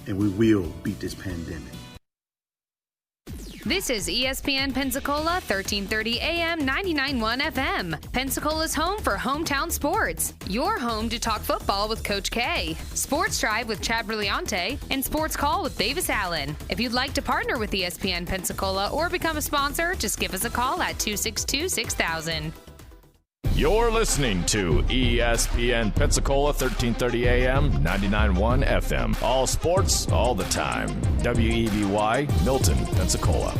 and we will beat this pandemic. This is ESPN Pensacola 1330 AM 99.1 FM. Pensacola's home for hometown sports. Your home to talk football with Coach K. Sports Drive with Chad Brillante and Sports Call with Davis Allen. If you'd like to partner with ESPN Pensacola or become a sponsor, just give us a call at 262-6000. You're listening to ESPN Pensacola 1330 AM 99.1 FM. All sports, all the time. WEBY, Milton, Pensacola.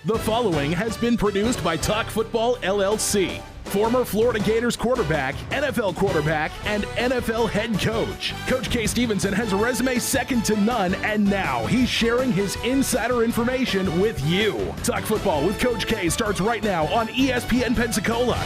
The following has been produced by Talk Football LLC. Former Florida Gators quarterback, NFL quarterback, and NFL head coach. Coach K. Stevenson has a resume second to none, and now he's sharing his insider information with you. Talk Football with Coach K starts right now on ESPN Pensacola.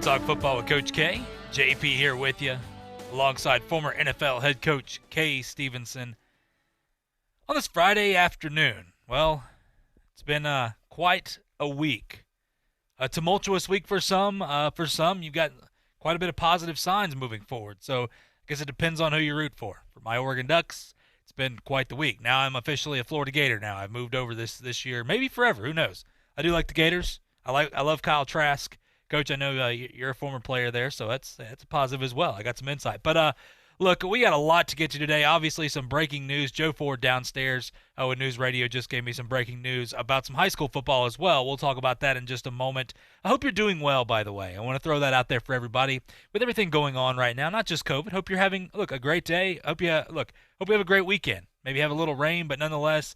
Talk Football with Coach K. JP here with you, alongside former NFL head coach K. Stevenson. On this Friday afternoon, well, it's been quite a week. A tumultuous week for some. For some, you've got quite a bit of positive signs moving forward. So I guess it depends on who you root for. For my Oregon Ducks, it's been quite the week. Now I'm officially a Florida Gator now. I've moved over this year, maybe forever. Who knows? I do like the Gators. I love Kyle Trask. Coach, I know you're a former player there, so that's a positive as well. I got some insight. But, look, we got a lot to get to today. Obviously, some breaking news. Joe Ford downstairs with News Radio just gave me some breaking news about some high school football as well. We'll talk about that in just a moment. I hope you're doing well, by the way. I want to throw that out there for everybody. With everything going on right now, not just COVID, hope you're having, a great day. Hope you have a great weekend. Maybe have a little rain, but nonetheless,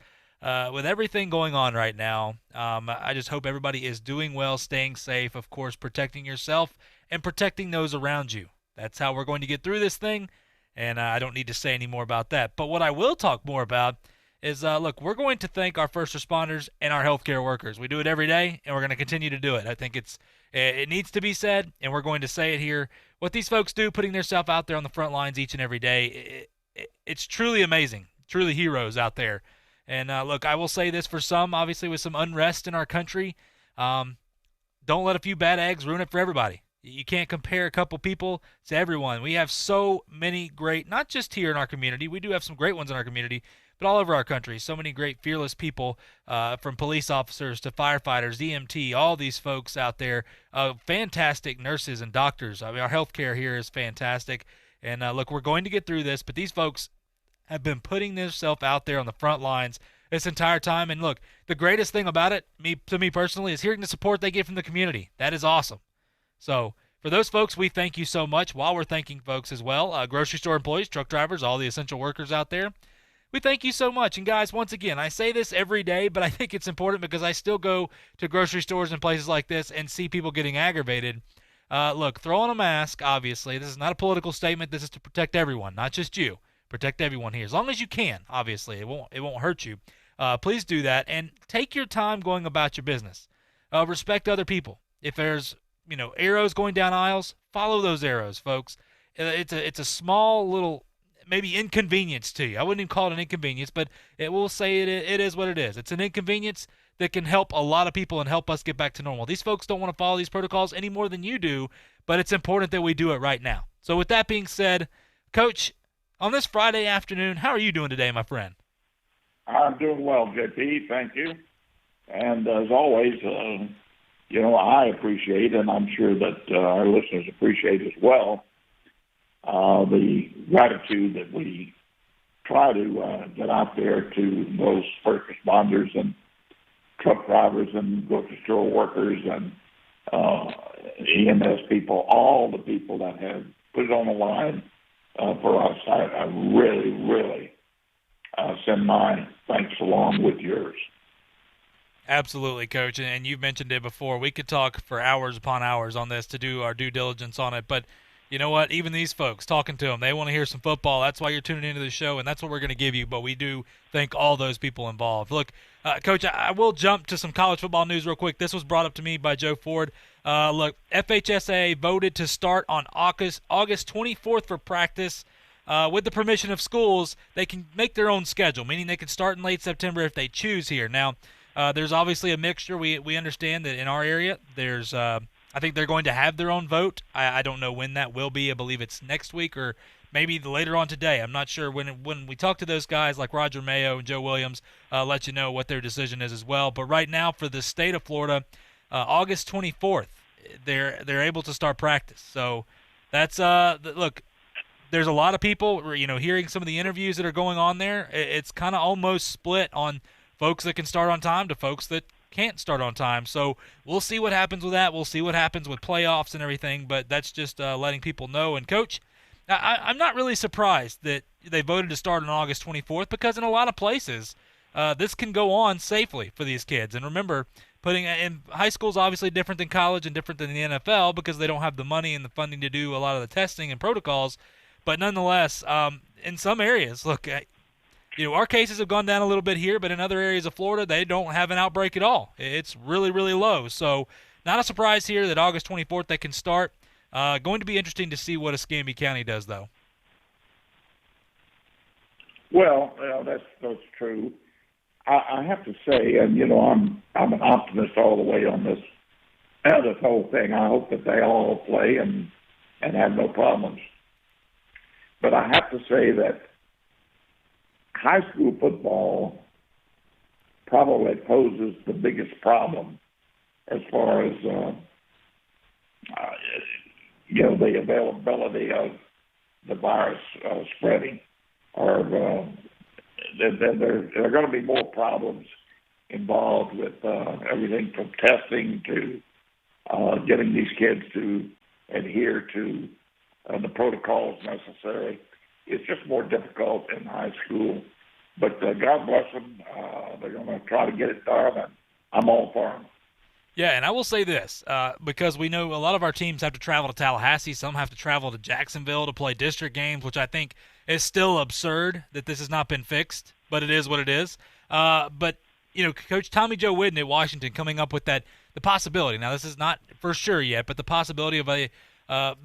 with everything going on right now, I just hope everybody is doing well, staying safe, of course, protecting yourself and protecting those around you. That's how we're going to get through this thing, and I don't need to say any more about that. But what I will talk more about is, we're going to thank our first responders and our healthcare workers. We do it every day, and we're going to continue to do it. I think it needs to be said, and we're going to say it here. What these folks do, putting themselves out there on the front lines each and every day, it's truly amazing, truly heroes out there. And, I will say this for some, obviously, with some unrest in our country, don't let a few bad eggs ruin it for everybody. You can't compare a couple people to everyone. We have so many great, not just here in our community, we do have some great ones in our community, but all over our country, so many great fearless people, from police officers to firefighters, EMT, all these folks out there, fantastic nurses and doctors. I mean, our healthcare here is fantastic. And, we're going to get through this, but these folks have been putting themselves out there on the front lines this entire time. And look, the greatest thing about it, to me personally, is hearing the support they get from the community. That is awesome. So for those folks, we thank you so much. While we're thanking folks as well, grocery store employees, truck drivers, all the essential workers out there, we thank you so much. And guys, once again, I say this every day, but I think it's important because I still go to grocery stores and places like this and see people getting aggravated. Throw on a mask, obviously. This is not a political statement. This is to protect everyone, not just you. Protect everyone here as long as you can. Obviously, it won't hurt you. Please do that and take your time going about your business. Respect other people. If there's arrows going down aisles, follow those arrows, folks. It's a small little maybe inconvenience to you. I wouldn't even call it an inconvenience, but it will say it is what it is. It's an inconvenience that can help a lot of people and help us get back to normal. These folks don't want to follow these protocols any more than you do, but it's important that we do it right now. So with that being said, Coach, on this Friday afternoon, how are you doing today, my friend? I'm doing well, JP. Thank you. And as always, I appreciate, and I'm sure that our listeners appreciate as well, the gratitude that we try to get out there to those first responders and truck drivers and grocery store workers and EMS people, all the people that have put it on the line for us. I really, really send my thanks along with yours. Absolutely, Coach, and you've mentioned it before. We could talk for hours upon hours on this to do our due diligence on it, but you know what? Even these folks, talking to them, they want to hear some football. That's why you're tuning into the show, and that's what we're going to give you, but we do thank all those people involved. Look, Coach, I will jump to some college football news real quick. This was brought up to me by Joe Ford. Look, FHSA voted to start on August 24th for practice. With the permission of schools, they can make their own schedule, meaning they can start in late September if they choose here. Now, there's obviously a mixture. We understand that in our area, there's I think they're going to have their own vote. I don't know when that will be. I believe it's next week or maybe later on today. I'm not sure. When we talk to those guys like Roger Mayo and Joe Williams, let you know what their decision is as well. But right now for the state of Florida, August 24th, they're able to start practice. So that's look. There's a lot of people, hearing some of the interviews that are going on there. It's kind of almost split on folks that can start on time to folks that can't start on time. So we'll see what happens with that. We'll see what happens with playoffs and everything, but that's just letting people know. And, Coach, I'm not really surprised that they voted to start on August 24th because in a lot of places this can go on safely for these kids. And remember, putting in high school is obviously different than college and different than the NFL because they don't have the money and the funding to do a lot of the testing and protocols. But nonetheless, in some areas, look, our cases have gone down a little bit here, but in other areas of Florida, they don't have an outbreak at all. It's really, really low. So not a surprise here that August 24th they can start. Going to be interesting to see what Escambia County does, though. Well, that's true. I have to say, and I'm an optimist all the way on this whole thing. I hope that they all play and have no problems. But I have to say that high school football probably poses the biggest problem as far as the availability of the virus spreading. Or there are going to be more problems involved with everything from testing to getting these kids to adhere to the protocols necessary. It's just more difficult in high school. But God bless them. They're going to try to get it done, and I'm all for them. Yeah, and I will say this, because we know a lot of our teams have to travel to Tallahassee. Some have to travel to Jacksonville to play district games, which I think is still absurd that this has not been fixed, but it is what it is. But, Coach Tommy Joe Whidden at Washington coming up with the possibility. Now, this is not for sure yet, but the possibility of a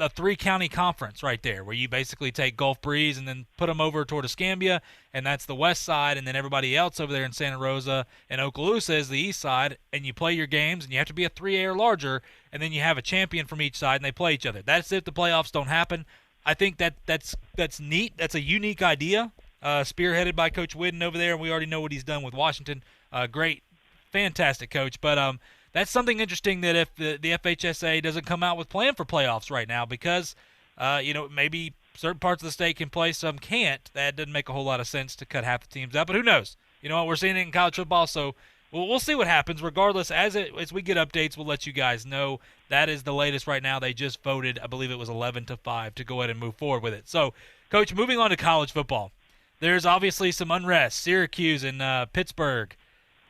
three-county conference right there where you basically take Gulf Breeze and then put them over toward Escambia, and that's the west side, and then everybody else over there in Santa Rosa and Okaloosa is the east side, and you play your games, and you have to be a 3A or larger, and then you have a champion from each side, and they play each other. That's if the playoffs don't happen. I think that's neat. That's a unique idea, spearheaded by Coach Whidden over there, and we already know what he's done with Washington. Great, fantastic coach, but that's something interesting that if the FHSA doesn't come out with plan for playoffs right now because, maybe certain parts of the state can play, some can't. That doesn't make a whole lot of sense to cut half the teams out, but who knows? We're seeing it in college football, so we'll see what happens. Regardless, as we get updates, we'll let you guys know. That is the latest right now. They just voted, I believe it was 11-5, to go ahead and move forward with it. So, Coach, moving on to college football, there's obviously some unrest. Syracuse and Pittsburgh.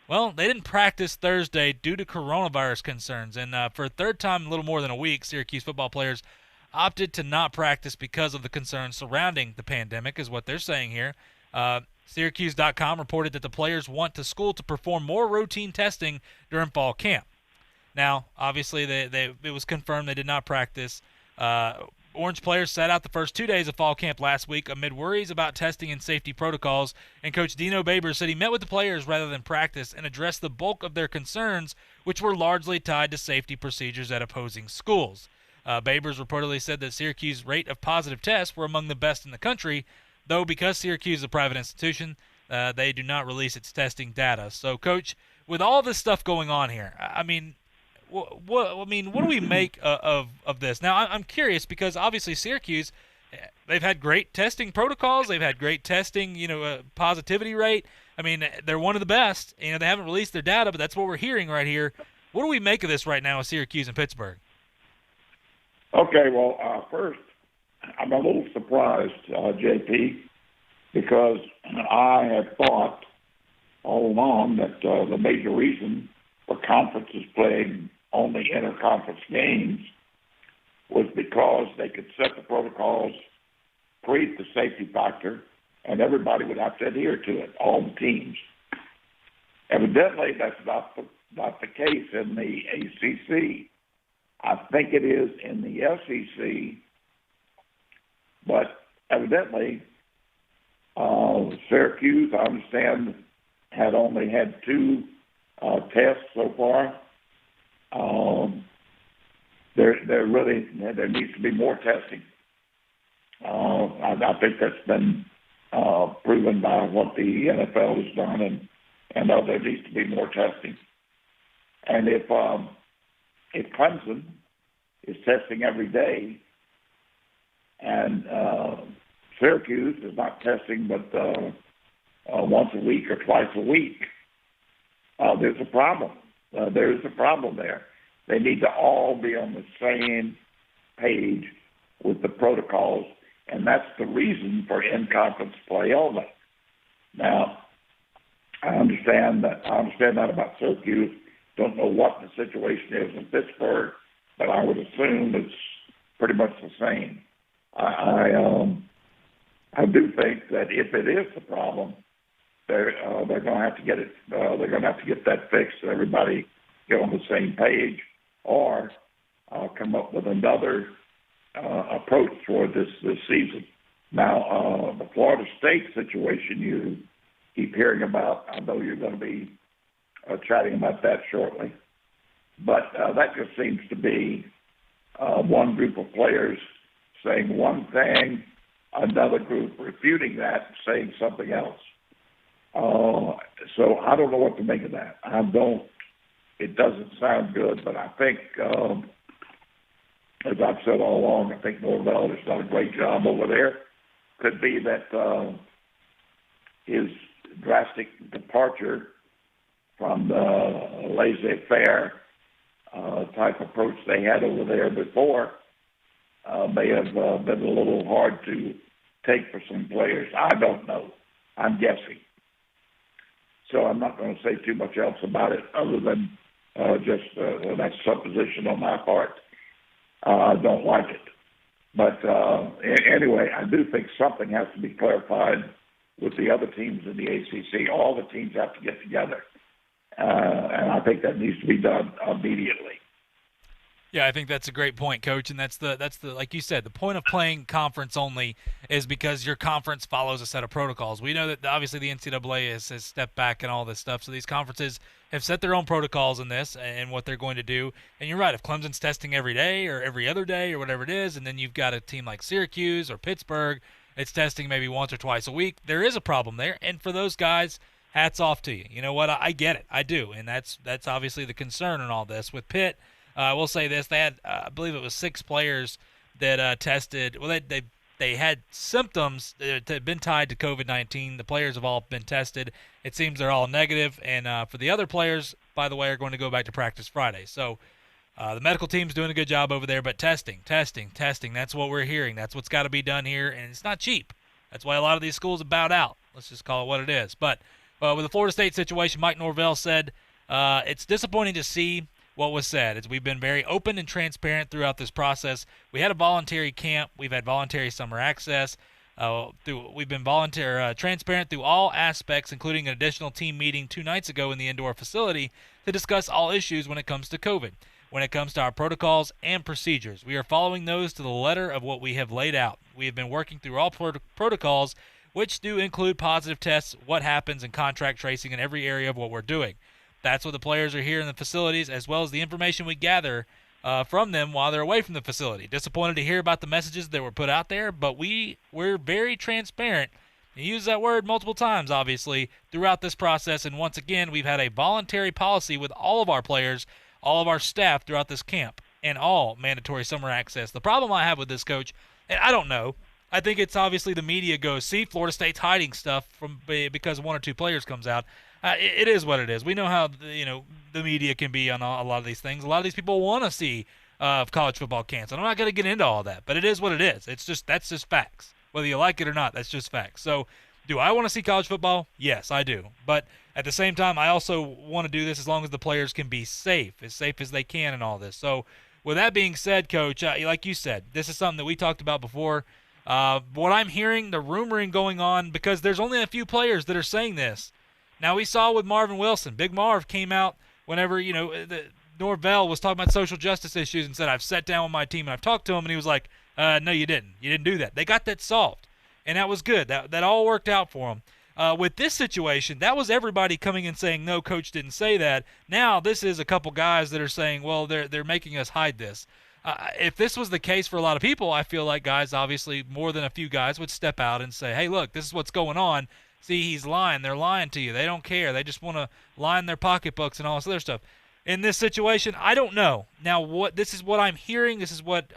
Well, they didn't practice Thursday due to coronavirus concerns, and for a third time in a little more than a week, Syracuse football players opted to not practice because of the concerns surrounding the pandemic, is what they're saying here. Syracuse.com reported that the players want the school to perform more routine testing during fall camp. Now, obviously, it was confirmed they did not practice. Orange players sat out the first 2 days of fall camp last week amid worries about testing and safety protocols, and Coach Dino Babers said he met with the players rather than practice and addressed the bulk of their concerns, which were largely tied to safety procedures at opposing schools. Babers reportedly said that Syracuse's rate of positive tests were among the best in the country, though because Syracuse is a private institution, they do not release its testing data. So, Coach, with all this stuff going on here, what do we make of this? Now, I'm curious because obviously Syracuse, they've had great testing protocols. They've had great testing, positivity rate. I mean, they're one of the best. They haven't released their data, but that's what we're hearing right here. What do we make of this right now with Syracuse and Pittsburgh? Okay, well, first, I'm a little surprised, JP, because I had thought all along that the major reason for conferences playing only interconference games was because they could set the protocols, create the safety factor, and everybody would have to adhere to it, all the teams. Evidently, that's not the case in the ACC. I think it is in the SEC, but evidently, Syracuse, I understand, had only had 2 tests so far. There needs to be more testing. I think that's been proven by what the NFL has done, and there needs to be more testing. And if Clemson is testing every day, and Syracuse is not testing but once a week or twice a week, there's a problem. There is a problem there. They need to all be on the same page with the protocols, and that's the reason for in-conference play only. Now, I understand that about Syracuse. Don't know what the situation is in Pittsburgh, but I would assume it's pretty much the same. I do think that if it is the problem, they're going to have to get it. They're going to have to get that fixed, so everybody get on the same page, or come up with another approach toward this season. Now, the Florida State situation you keep hearing about, I know you're going to be chatting about that shortly, but that just seems to be one group of players saying one thing, another group refuting that, saying something else. So I don't know what to make of that. It doesn't sound good, but I think, as I've said all along, I think Norvell has done a great job over there. Could be that his drastic departure from the laissez-faire type approach they had over there before may have been a little hard to take for some players. I don't know. I'm guessing. So I'm not going to say too much else about it other than just that's supposition on my part. I don't like it. But anyway, I do think something has to be clarified with the other teams in the ACC. All the teams have to get together. And I think that needs to be done immediately. Yeah, I think that's a great point, Coach, and that's the like you said, the point of playing conference only is because your conference follows a set of protocols. We know that obviously the NCAA has stepped back and all this stuff, so these conferences have set their own protocols in this and what they're going to do. And you're right, if Clemson's testing every day or every other day or whatever it is, and then you've got a team like Syracuse or Pittsburgh, it's testing maybe once or twice a week, there is a problem there. And for those guys, hats off to you. You know what? I get it. I do. And that's obviously the concern in all this. With Pitt, I will say this. They had, I believe it was 6 players that tested. Well, they had symptoms that had been tied to COVID-19. The players have all been tested. It seems they're all negative. And for the other players, by the way, are going to go back to practice Friday. So the medical team's doing a good job over there. But testing. That's what we're hearing. That's what's got to be done here. And it's not cheap. That's why a lot of these schools have bowed out. Let's just call it what it is. But with the Florida State situation, Mike Norvell said, it's disappointing to see what was said. We've been very open and transparent throughout this process. We had a voluntary camp. We've had voluntary summer access. We've been transparent through all aspects, including an additional team meeting 2 nights ago in the indoor facility to discuss all issues when it comes to COVID, when it comes to our protocols and procedures. We are following those to the letter of what we have laid out. We have been working through all protocols, which do include positive tests, what happens, and contract tracing in every area of what we're doing. That's what the players are here in the facilities, as well as the information we gather from them while they're away from the facility. Disappointed to hear about the messages that were put out there, but we're very transparent. You use that word multiple times, obviously, throughout this process. And once again, we've had a voluntary policy with all of our players, all of our staff throughout this camp, and all mandatory summer access. The problem I have with this, Coach, and I don't know, I think it's obviously the media goes, see, Florida State's hiding stuff because 1 or 2 players comes out. It is what it is. We know how the media can be on a lot of these things. A lot of these people want to see of college football canceled. I'm not going to get into all that, but it is what it is. That's just facts. Whether you like it or not, that's just facts. So do I want to see college football? Yes, I do. But at the same time, I also want to do this as long as the players can be safe as they can in all this. So with that being said, Coach, like you said, this is something that we talked about before. What I'm hearing, the rumoring going on, because there's only a few players that are saying this. Now, we saw with Marvin Wilson. Big Marv came out whenever, Norvell was talking about social justice issues and said, I've sat down with my team and I've talked to him, and he was like, no, you didn't. You didn't do that. They got that solved, and that was good. That all worked out for him. With this situation, that was everybody coming and saying, no, Coach didn't say that. Now this is a couple guys that are saying, well, they're making us hide this. If this was the case for a lot of people, I feel like guys, obviously more than a few guys, would step out and say, hey, look, this is what's going on. See, he's lying. They're lying to you. They don't care. They just want to line their pocketbooks and all this other stuff. In this situation, I don't know. Now, this is what I'm hearing. This is what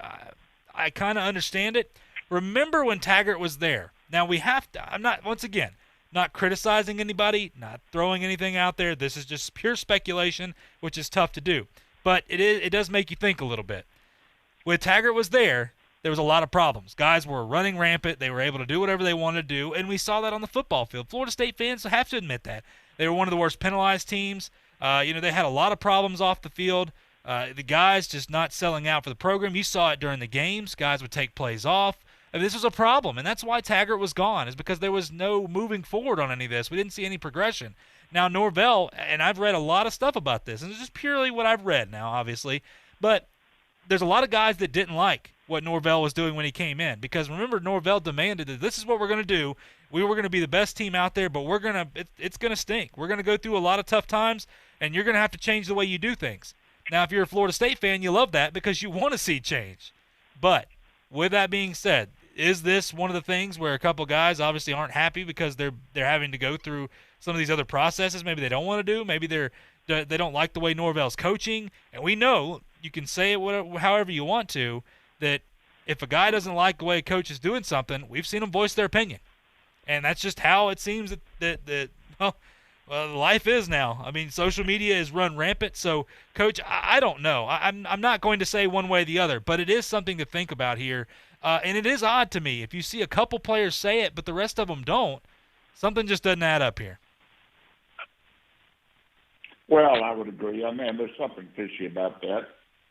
I kind of understand it. Remember when Taggart was there. Now, we have to – I'm not – once again, not criticizing anybody, not throwing anything out there. This is just pure speculation, which is tough to do. But it does make you think a little bit. When Taggart was there was a lot of problems. Guys were running rampant. They were able to do whatever they wanted to do, and we saw that on the football field. Florida State fans have to admit that. They were one of the worst penalized teams. They had a lot of problems off the field. The guys just not selling out for the program. You saw it during the games. Guys would take plays off. This was a problem, and that's why Taggart was gone, is because there was no moving forward on any of this. We didn't see any progression. Now, Norvell, and I've read a lot of stuff about this, and it's just purely what I've read now, obviously, but there's a lot of guys that didn't like what Norvell was doing when he came in, because remember, Norvell demanded that this is what we're going to do. We were going to be the best team out there, but it's going to stink. We're going to go through a lot of tough times, and you're going to have to change the way you do things. Now, if you're a Florida State fan, you love that because you want to see change. But with that being said, is this one of the things where a couple guys obviously aren't happy because they're having to go through some of these other processes maybe they don't want to do? Maybe they don't like the way Norvell's coaching. And we know, you can say it however you want to, that if a guy doesn't like the way a coach is doing something, we've seen them voice their opinion. And that's just how it seems that life is now. I mean, social media is run rampant. So, Coach, I don't know. I'm not going to say one way or the other, but it is something to think about here. And it is odd to me. If you see a couple players say it, but the rest of them don't, something just doesn't add up here. Well, I would agree. I mean, there's something fishy about that.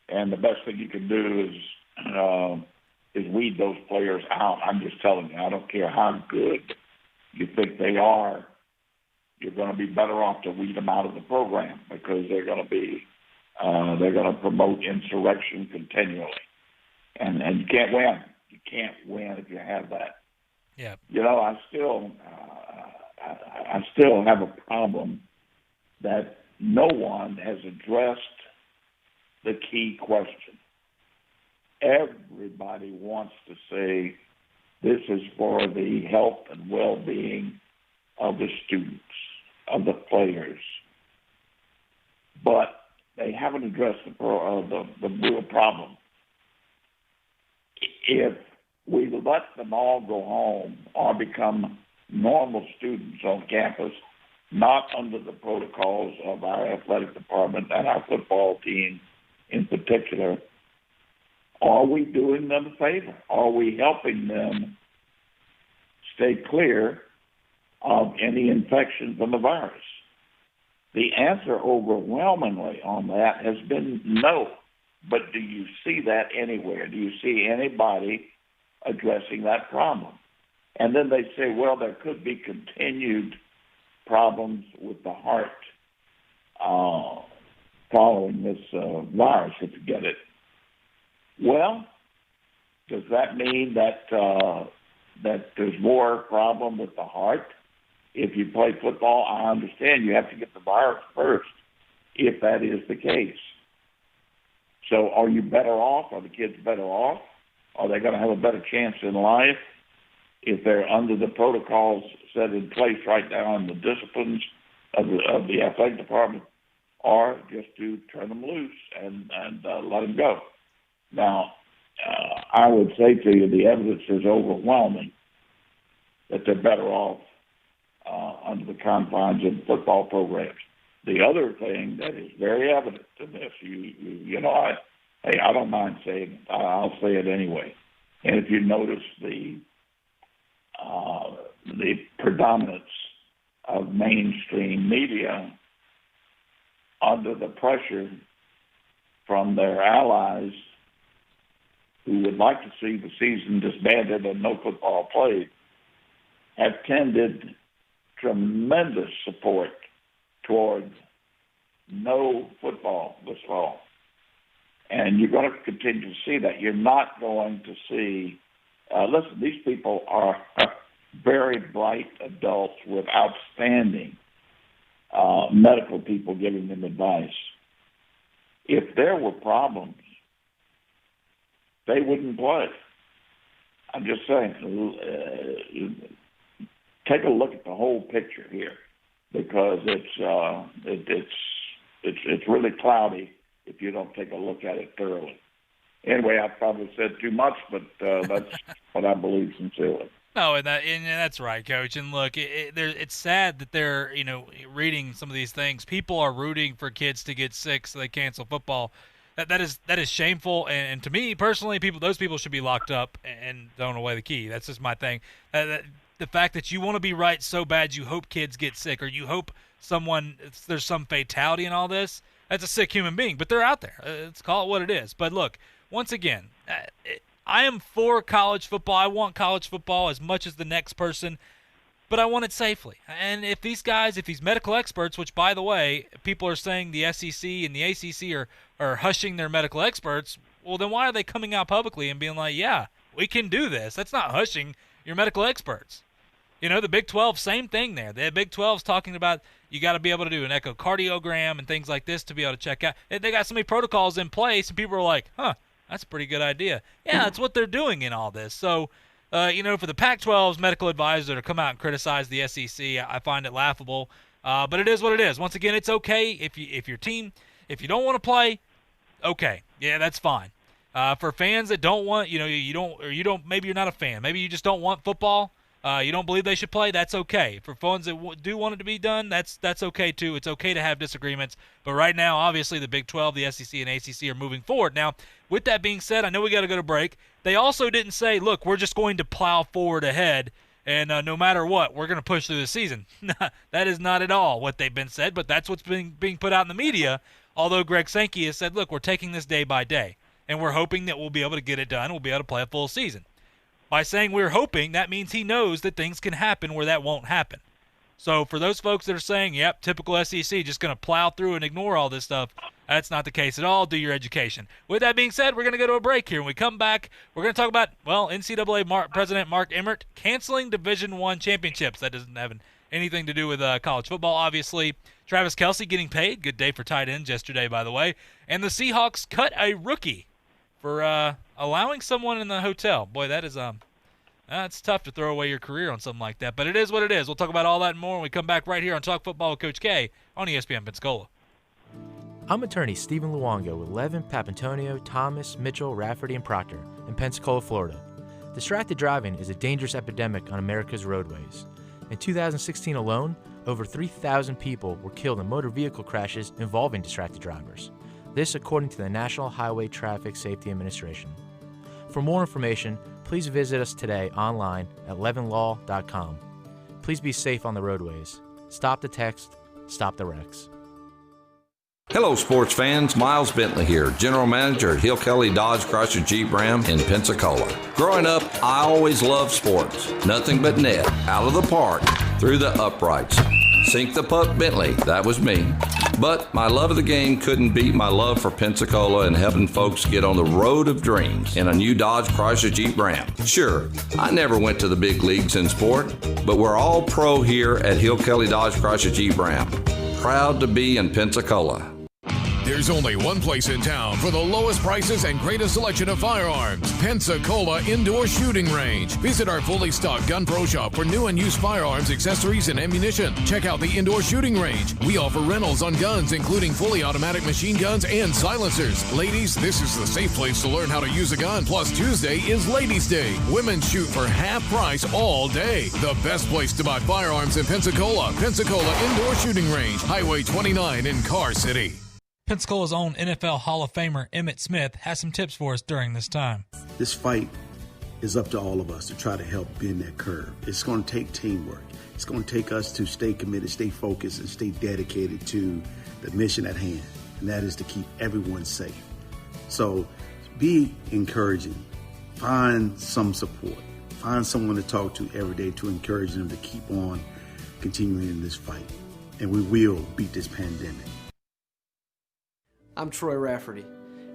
And the best thing you can do is weed those players out. I'm just telling you, I don't care how good you think they are, you're going to be better off to weed them out of the program, because they're going to promote insurrection continually, and you can't win. You can't win if you have that. Yeah. I still have a problem that no one has addressed the key question. Everybody wants to say this is for the health and well-being of the students, of the players, but they haven't addressed the real problem. If we let them all go home or become normal students on campus, not under the protocols of our athletic department and our football team in particular, are we doing them a favor? Are we helping them stay clear of any infection from the virus? The answer overwhelmingly on that has been no. But do you see that anywhere? Do you see anybody addressing that problem? And then they say, well, there could be continued problems with the heart following this virus if you get it. Well, does that mean that there's more problem with the heart? If you play football, I understand you have to get the virus first, if that is the case. So are you better off? Are the kids better off? Are they going to have a better chance in life if they're under the protocols set in place right now in the disciplines of the athletic department, or just to turn them loose and let them go? Now, I would say to you the evidence is overwhelming that they're better off under the confines of football programs. The other thing that is very evident to this, hey, I don't mind saying it. I'll say it anyway. And if you notice the predominance of mainstream media under the pressure from their allies who would like to see the season disbanded and no football played, have tended tremendous support toward no football this fall. And you're going to continue to see that. You're not going to see, listen, these people are very bright adults with outstanding medical people giving them advice. If there were problems, they wouldn't play. I'm just saying, take a look at the whole picture here, because it's really cloudy if you don't take a look at it thoroughly. Anyway, I probably said too much, but that's what I believe sincerely. No, and that's right, Coach. And look, it's sad that they're reading some of these things. People are rooting for kids to get sick so they cancel football. That is shameful. And to me personally, those people should be locked up and thrown away the key. That's just my thing. The fact that you want to be right so bad you hope kids get sick, or you hope there's some fatality in all this. That's a sick human being, but they're out there. Let's call it what it is. But look, once again, I am for college football. I want college football as much as the next person, but I want it safely. And if these medical experts, which, by the way, people are saying the SEC and the ACC are hushing their medical experts, well, then why are they coming out publicly and being like, yeah, we can do this? That's not hushing your medical experts. The Big 12, same thing there. The Big 12's talking about you got to be able to do an echocardiogram and things like this to be able to check out. They got so many protocols in place, and people are like, that's a pretty good idea. Yeah, that's what they're doing in all this. So, for the Pac-12's medical advisor to come out and criticize the SEC, I find it laughable. But it is what it is. Once again, it's okay if you don't want to play, okay. Yeah, that's fine. For fans that don't want, maybe you're not a fan. Maybe you just don't want football. You don't believe they should play, that's okay. For fans that do want it to be done, that's okay too. It's okay to have disagreements. But right now, obviously, the Big 12, the SEC, and ACC are moving forward. Now, with that being said, I know we got to go to break. They also didn't say, look, we're just going to plow forward ahead, and no matter what, we're going to push through the season. That is not at all what they've been said, but that's what's being put out in the media, although Greg Sankey has said, look, we're taking this day by day, and we're hoping that we'll be able to get it done. We'll be able to play a full season. By saying we're hoping, that means he knows that things can happen where that won't happen. So for those folks that are saying, yep, typical SEC, just going to plow through and ignore all this stuff, that's not the case at all. Do your education. With that being said, we're going to go to a break here. When we come back, we're going to talk about, NCAA President Mark Emmert canceling Division I championships. That doesn't have anything to do with college football, obviously. Travis Kelce getting paid. Good day for tight ends yesterday, by the way. And the Seahawks cut a rookie for allowing someone in the hotel. Boy, that is it's tough to throw away your career on something like that, but it is what it is. We'll talk about all that and more when we come back right here on Talk Football with Coach K on ESPN Pensacola. I'm attorney Stephen Luongo with Levin, Papantonio, Thomas, Mitchell, Rafferty, and Proctor in Pensacola, Florida. Distracted driving is a dangerous epidemic on America's roadways. In 2016 alone, over 3,000 people were killed in motor vehicle crashes involving distracted drivers. This according to the National Highway Traffic Safety Administration. For more information, please visit us today online at levinlaw.com. Please be safe on the roadways. Stop the text, stop the wrecks. Hello, sports fans. Miles Bentley here, General Manager at Hill Kelly Dodge Chrysler Jeep Ram in Pensacola. Growing up, I always loved sports. Nothing but net, out of the park, through the uprights. Sink the puck Bentley, that was me. But my love of the game couldn't beat my love for Pensacola and helping folks get on the road of dreams in a new Dodge Chrysler Jeep Ram. Sure, I never went to the big leagues in sport, but we're all pro here at Hill Kelly Dodge Chrysler Jeep Ram. Proud to be in Pensacola. There's only one place in town for the lowest prices and greatest selection of firearms. Pensacola Indoor Shooting Range. Visit our fully stocked Gun Pro Shop for new and used firearms, accessories, and ammunition. Check out the Indoor Shooting Range. We offer rentals on guns, including fully automatic machine guns and silencers. Ladies, this is the safe place to learn how to use a gun. Plus, Tuesday is Ladies' Day. Women shoot for half price all day. The best place to buy firearms in Pensacola. Pensacola Indoor Shooting Range. Highway 29 in Car City. Pensacola's own NFL Hall of Famer Emmitt Smith has some tips for us during this time. This fight is up to all of us to try to help bend that curve. It's going to take teamwork. It's going to take us to stay committed, stay focused, and stay dedicated to the mission at hand, and that is to keep everyone safe. So be encouraging. Find some support. Find someone to talk to every day to encourage them to keep on continuing in this fight. And we will beat this pandemic. I'm Troy Rafferty,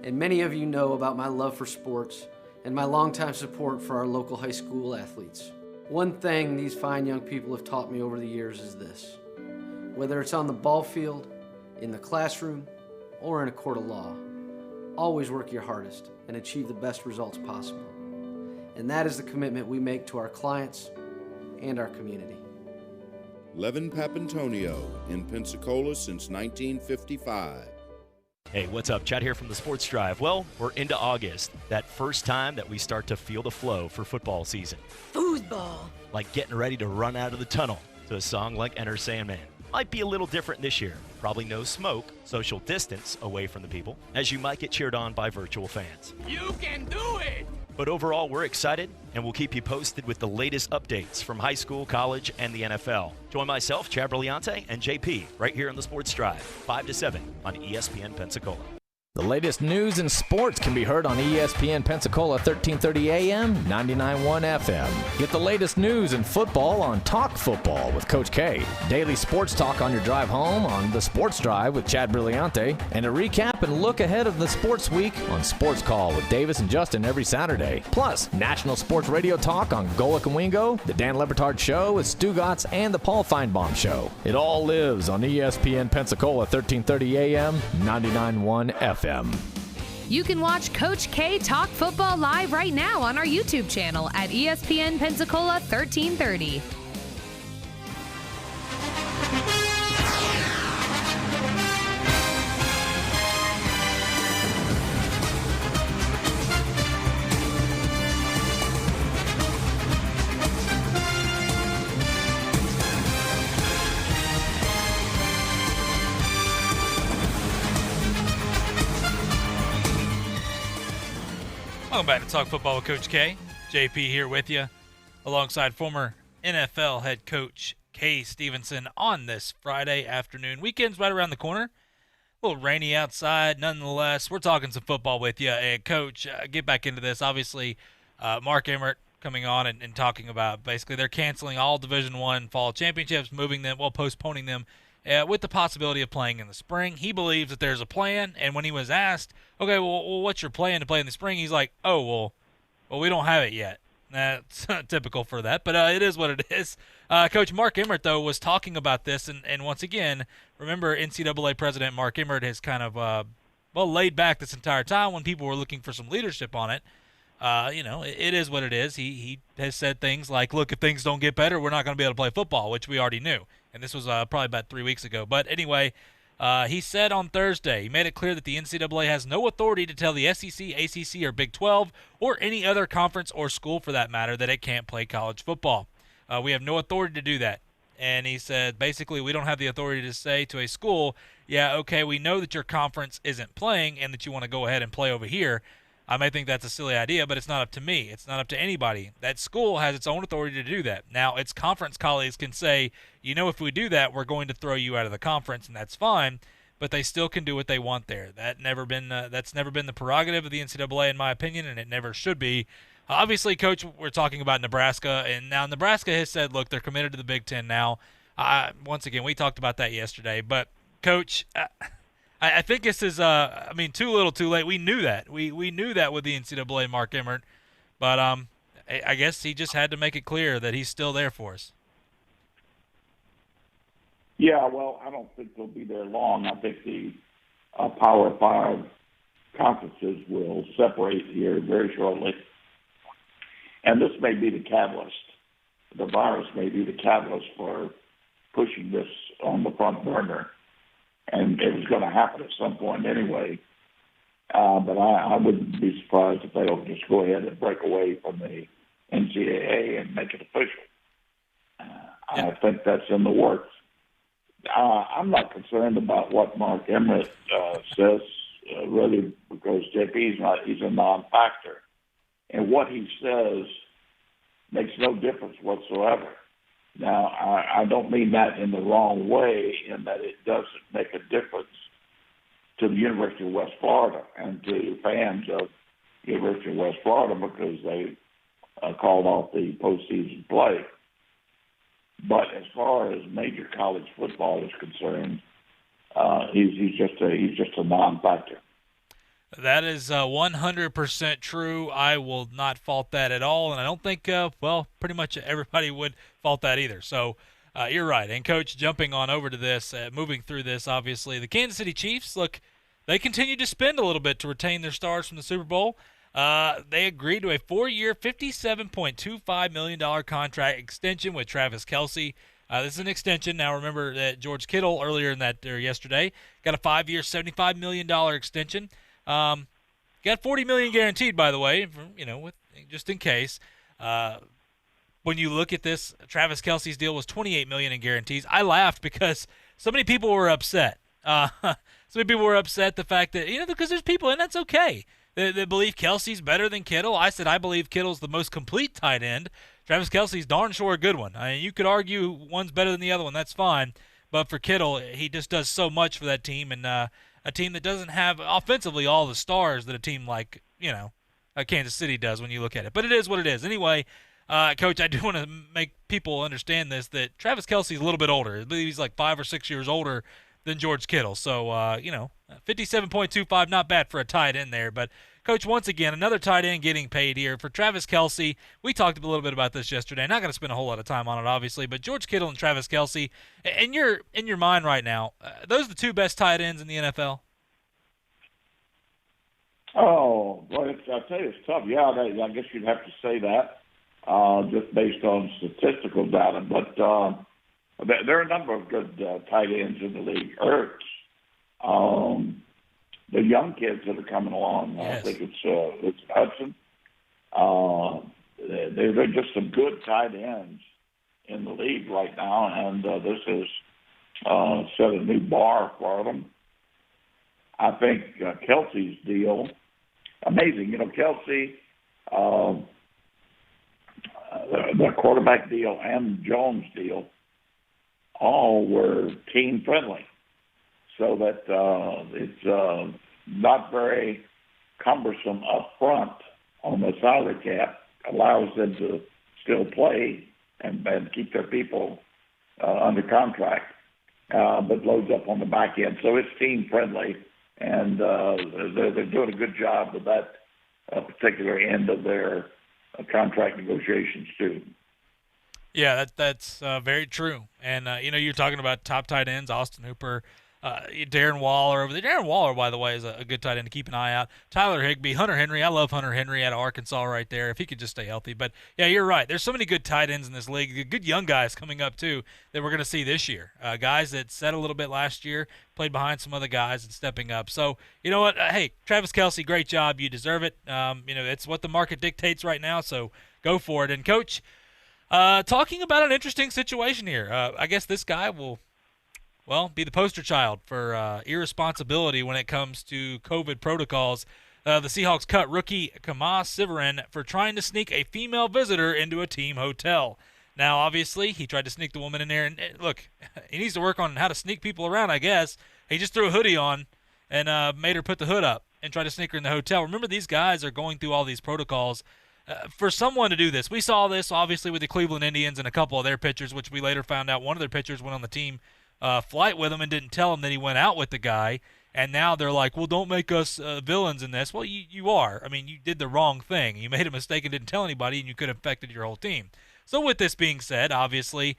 and many of you know about my love for sports and my longtime support for our local high school athletes. One thing these fine young people have taught me over the years is this: whether it's on the ball field, in the classroom, or in a court of law, always work your hardest and achieve the best results possible. And that is the commitment we make to our clients and our community. Levin Papantonio in Pensacola since 1955. Hey, what's up? Chad here from the Sports Drive. Well, we're into August, that first time that we start to feel the flow for football season. Foosball. Like getting ready to run out of the tunnel to a song like Enter Sandman. Might be a little different this year. Probably no smoke, social distance away from the people, as you might get cheered on by virtual fans. You can do it! But overall, we're excited, and we'll keep you posted with the latest updates from high school, college, and the NFL. Join myself, Chad Brillante, and JP right here on the Sports Drive, 5 to 7 on ESPN Pensacola. The latest news and sports can be heard on ESPN Pensacola 1330 AM, 99.1 FM. Get the latest news and football on Talk Football with Coach K. Daily sports talk on your drive home on the Sports Drive with Chad Brillante. And a recap and look ahead of the sports week on Sports Call with Davis and Justin every Saturday. Plus, national sports radio talk on Golic and Wingo, the Dan Lebertard Show with Stu Gotts, and the Paul Feinbaum Show. It all lives on ESPN Pensacola 1330 AM, 99.1 FM. You can watch Coach K talk football live right now on our YouTube channel at ESPN Pensacola 1330. Welcome back to Talk Football with Coach K. JP here with you, alongside former NFL head coach Kay Stevenson on this Friday afternoon. Weekend's right around the corner. A little rainy outside, nonetheless. We're talking some football with you. And Coach, get back into this. Obviously, Mark Emmert coming on and talking about basically they're canceling all Division I fall championships, moving them, postponing them, with the possibility of playing in the spring. He believes that there's a plan, and when he was asked, okay, well, what's your plan to play in the spring? He's like, well, we don't have it yet. That's typical for that, but it is what it is. Coach Mark Emmert, though, was talking about this, and once again, remember NCAA President Mark Emmert has kind of, laid back this entire time when people were looking for some leadership on it. It is what it is. He has said things like, look, if things don't get better, we're not going to be able to play football, which we already knew. And this was probably about 3 weeks ago. But anyway, he said on Thursday, he made it clear that the NCAA has no authority to tell the SEC, ACC, or Big 12, or any other conference or school for that matter, that it can't play college football. We have no authority to do that. And he said, basically, we don't have the authority to say to a school, yeah, okay, we know that your conference isn't playing and that you want to go ahead and play over here. I may think that's a silly idea, but it's not up to me. It's not up to anybody. That school has its own authority to do that. Now, its conference colleagues can say, if we do that, we're going to throw you out of the conference, and that's fine, but they still can do what they want there. That's never been the prerogative of the NCAA, in my opinion, and it never should be. Obviously, Coach, we're talking about Nebraska, and now Nebraska has said, look, they're committed to the Big Ten now. Once again, we talked about that yesterday, but, Coach, I think this is, too little too late. We knew that. We knew that with the NCAA, Mark Emmert. But I guess he just had to make it clear that he's still there for us. Yeah, well, I don't think they'll be there long. I think the Power 5 conferences will separate here very shortly. And this may be the catalyst. The virus may be the catalyst for pushing this on the front burner. And it was going to happen at some point anyway. But I wouldn't be surprised if they'll just go ahead and break away from the NCAA and make it official. I think that's in the works. I'm not concerned about what Mark Emmert says, really, because he's a non-factor. And what he says makes no difference whatsoever. Now, I don't mean that in the wrong way, in that it doesn't make a difference to the University of West Florida and to fans of University of West Florida because they called off the postseason play. But as far as major college football is concerned, he's just a non-factor. That is 100% true. I will not fault that at all, and I don't think, pretty much everybody would fault that either. So you're right. And, Coach, jumping on over to this, moving through this, obviously, the Kansas City Chiefs, look, they continue to spend a little bit to retain their stars from the Super Bowl. They agreed to a 4-year, $57.25 million contract extension with Travis Kelce. This is an extension. Now, remember that George Kittle yesterday got a 5-year, $75 million extension. Got $40 million guaranteed, by the way, just in case. When you look at this, Travis Kelce's deal was $28 million in guarantees. I laughed because so many people were upset. So many people were upset the fact that, because there's people, and that's okay, that believe Kelce's better than Kittle. I said I believe Kittle's the most complete tight end. Travis Kelce's darn sure a good one. I mean, you could argue one's better than the other one. That's fine. But for Kittle, he just does so much for that team, and a team that doesn't have offensively all the stars that a team like, Kansas City does when you look at it. But it is what it is. Anyway, Coach, I do want to make people understand this, that Travis Kelce's a little bit older. I believe he's like 5 or 6 years older than George Kittle. So, 57.25, not bad for a tight end there. But, Coach, once again, another tight end getting paid here. For Travis Kelce, we talked a little bit about this yesterday. Not going to spend a whole lot of time on it, obviously, but George Kittle and Travis Kelce, in your mind right now, those are the two best tight ends in the NFL? Oh, well, I tell you, it's tough. Yeah, I guess you'd have to say that just based on statistical data. But there are a number of good tight ends in the league. Ertz, the young kids that are coming along. Yes. I think it's Hudson. They're just some good tight ends in the league right now, and this has set a new bar for them. I think Kelce's deal, amazing. Kelce, the quarterback deal and Jones deal, all were team friendly, so that it's not very cumbersome up front on the salary cap, allows them to still play and keep their people under contract, but loads up on the back end. So it's team friendly, and they're doing a good job with that particular end of their contract negotiations too. Yeah, that's very true. And, you're talking about top tight ends, Austin Hooper, Darren Waller over there. Darren Waller, by the way, is a good tight end to keep an eye out. Tyler Higbee, Hunter Henry. I love Hunter Henry out of Arkansas right there, if he could just stay healthy. But, yeah, you're right. There's so many good tight ends in this league, good young guys coming up, too, that we're going to see this year. Guys that set a little bit last year, played behind some other guys and stepping up. So, you know what? Hey, Travis Kelce, great job. You deserve it. It's what the market dictates right now, so go for it. And, Coach, talking about an interesting situation here. I guess this guy will be the poster child for irresponsibility when it comes to COVID protocols. The Seahawks cut rookie Kama Sivarin for trying to sneak a female visitor into a team hotel. Now, obviously, he tried to sneak the woman in there. And look, he needs to work on how to sneak people around, I guess. He just threw a hoodie on and made her put the hood up and tried to sneak her in the hotel. Remember, these guys are going through all these protocols. For someone to do this, we saw this, obviously, with the Cleveland Indians and a couple of their pitchers, which we later found out one of their pitchers went on the team flight with him and didn't tell him that he went out with the guy, and now they're like, well, don't make us villains in this. Well, you are. I mean, you did the wrong thing. You made a mistake and didn't tell anybody, and you could have affected your whole team. So with this being said, obviously,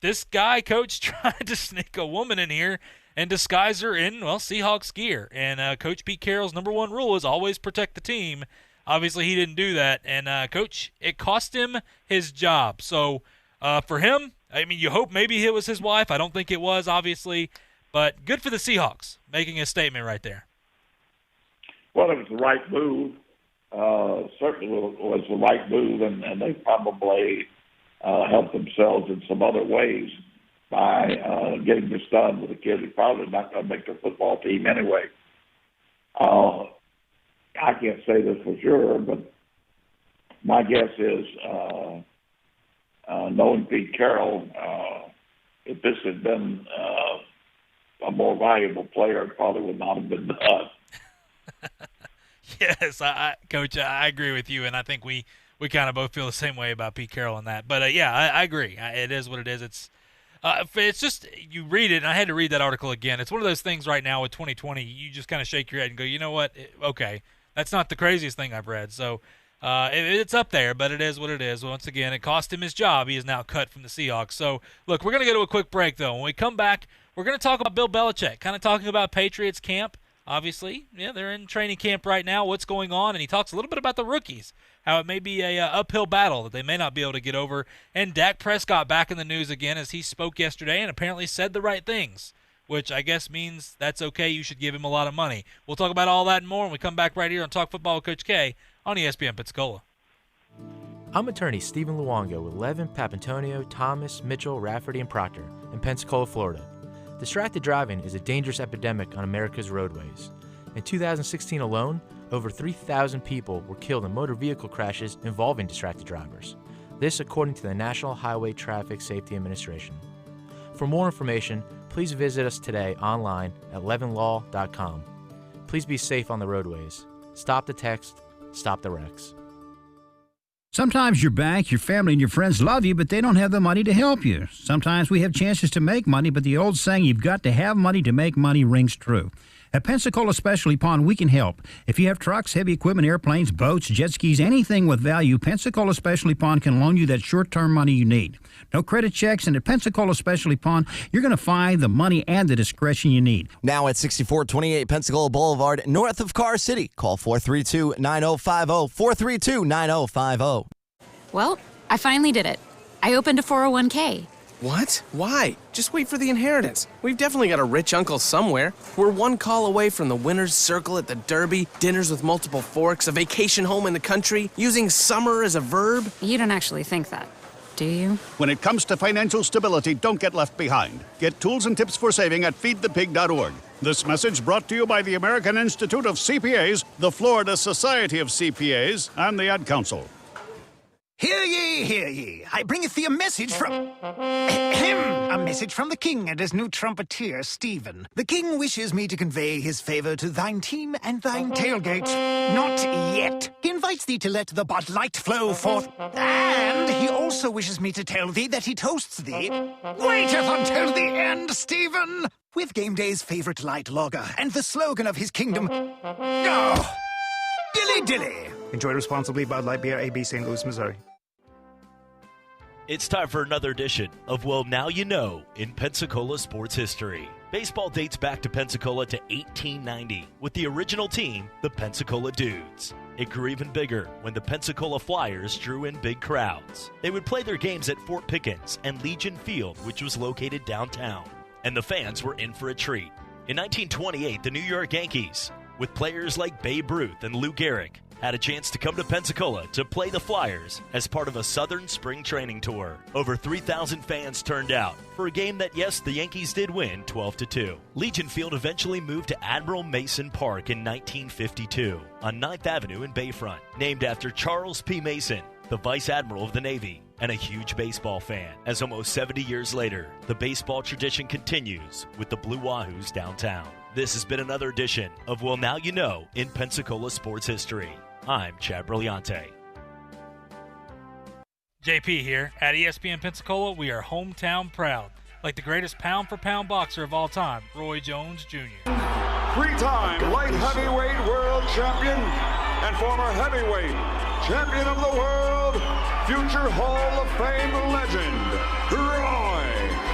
this guy, Coach, tried to sneak a woman in here and disguise her in, Seahawks gear. And Coach Pete Carroll's number one rule is always protect the team. Obviously, he didn't do that, and, Coach, it cost him his job. So for him, I mean, you hope maybe it was his wife. I don't think it was, obviously. But good for the Seahawks making a statement right there. Well, it was the right move. Certainly was the right move, and they probably helped themselves in some other ways. by getting this done with a kid who's probably not going to make the football team anyway. I can't say this for sure, but my guess is, knowing Pete Carroll, if this had been a more valuable player, it probably would not have been done. Yes, Coach, I agree with you, and I think we kind of both feel the same way about Pete Carroll on that. But, yeah, I agree. It is what it is. It's just you read it, and I had to read that article again. It's one of those things right now with 2020, you just kind of shake your head and go, you know what, okay, that's not the craziest thing I've read. So it's up there, but it is what it is. Once again, it cost him his job. He is now cut from the Seahawks. So, look, we're going to go to a quick break, though. When we come back, we're going to talk about Bill Belichick, kind of talking about Patriots camp. Obviously, yeah, they're in training camp right now, what's going on, and he talks a little bit about the rookies, how it may be a uphill battle that they may not be able to get over. And Dak Prescott back in the news again as he spoke yesterday and apparently said the right things, which I guess means that's okay. You should give him a lot of money. We'll talk about all that and more when we come back right here on Talk Football with Coach K on ESPN Pensacola. I'm attorney Stephen Luongo with Levin, Papantonio, Thomas, Mitchell, Rafferty, and Proctor in Pensacola, Florida. Distracted driving is a dangerous epidemic on America's roadways. In 2016 alone, over 3,000 people were killed in motor vehicle crashes involving distracted drivers. This according to the National Highway Traffic Safety Administration. For more information, please visit us today online at levinlaw.com. Please be safe on the roadways. Stop the text, stop the wrecks. Sometimes your bank, your family, and your friends love you, but they don't have the money to help you. Sometimes we have chances to make money, but the old saying, you've got to have money to make money, rings true. At Pensacola Specialty Pond, we can help. If you have trucks, heavy equipment, airplanes, boats, jet skis, anything with value, Pensacola Specialty Pond can loan you that short-term money you need. No credit checks, and at Pensacola Specialty Pond, you're going to find the money and the discretion you need. Now at 6428 Pensacola Boulevard, north of Car City. Call 432-9050, 432-9050. Well, I finally did it. I opened a 401k. What? Why? Just wait for the inheritance. We've definitely got a rich uncle somewhere. We're one call away from the winner's circle at the Derby, dinners with multiple forks, a vacation home in the country, using summer as a verb. You don't actually think that, do you? When it comes to financial stability, don't get left behind. Get tools and tips for saving at feedthepig.org. This message brought to you by the American Institute of CPAs, the Florida Society of CPAs, and the Ad Council. Hear ye, hear ye. I bringeth thee a message from... a message from the king and his new trumpeter, Stephen. The king wishes me to convey his favor to thine team and thine tailgate. Not yet. He invites thee to let the Bud Light flow forth. And he also wishes me to tell thee that he toasts thee. Waiteth until the end, Stephen! With game day's favorite light lager and the slogan of his kingdom... Oh! Dilly dilly! Enjoy responsibly. Bud Light Beer, AB, St. Louis, Missouri. It's time for another edition of Well, Now You Know in Pensacola sports history. Baseball dates back to Pensacola to 1890 with the original team, the Pensacola Dudes. It grew even bigger when the Pensacola Flyers drew in big crowds. They would play their games at Fort Pickens and Legion Field, which was located downtown. And the fans were in for a treat. In 1928, the New York Yankees, with players like Babe Ruth and Lou Gehrig, had a chance to come to Pensacola to play the Flyers as part of a Southern spring training tour. Over 3,000 fans turned out for a game that, yes, the Yankees did win 12-2. Legion Field eventually moved to Admiral Mason Park in 1952 on 9th Avenue in Bayfront, named after Charles P. Mason, the Vice Admiral of the Navy, and a huge baseball fan. As almost 70 years later, the baseball tradition continues with the Blue Wahoos downtown. This has been another edition of Well, Now You Know in Pensacola sports history. I'm Chad Brilliante. JP here. At ESPN Pensacola, we are hometown proud. Like the greatest pound-for-pound boxer of all time, Roy Jones Jr. Three-time light heavyweight world champion and former heavyweight champion of the world, future Hall of Fame legend, Roy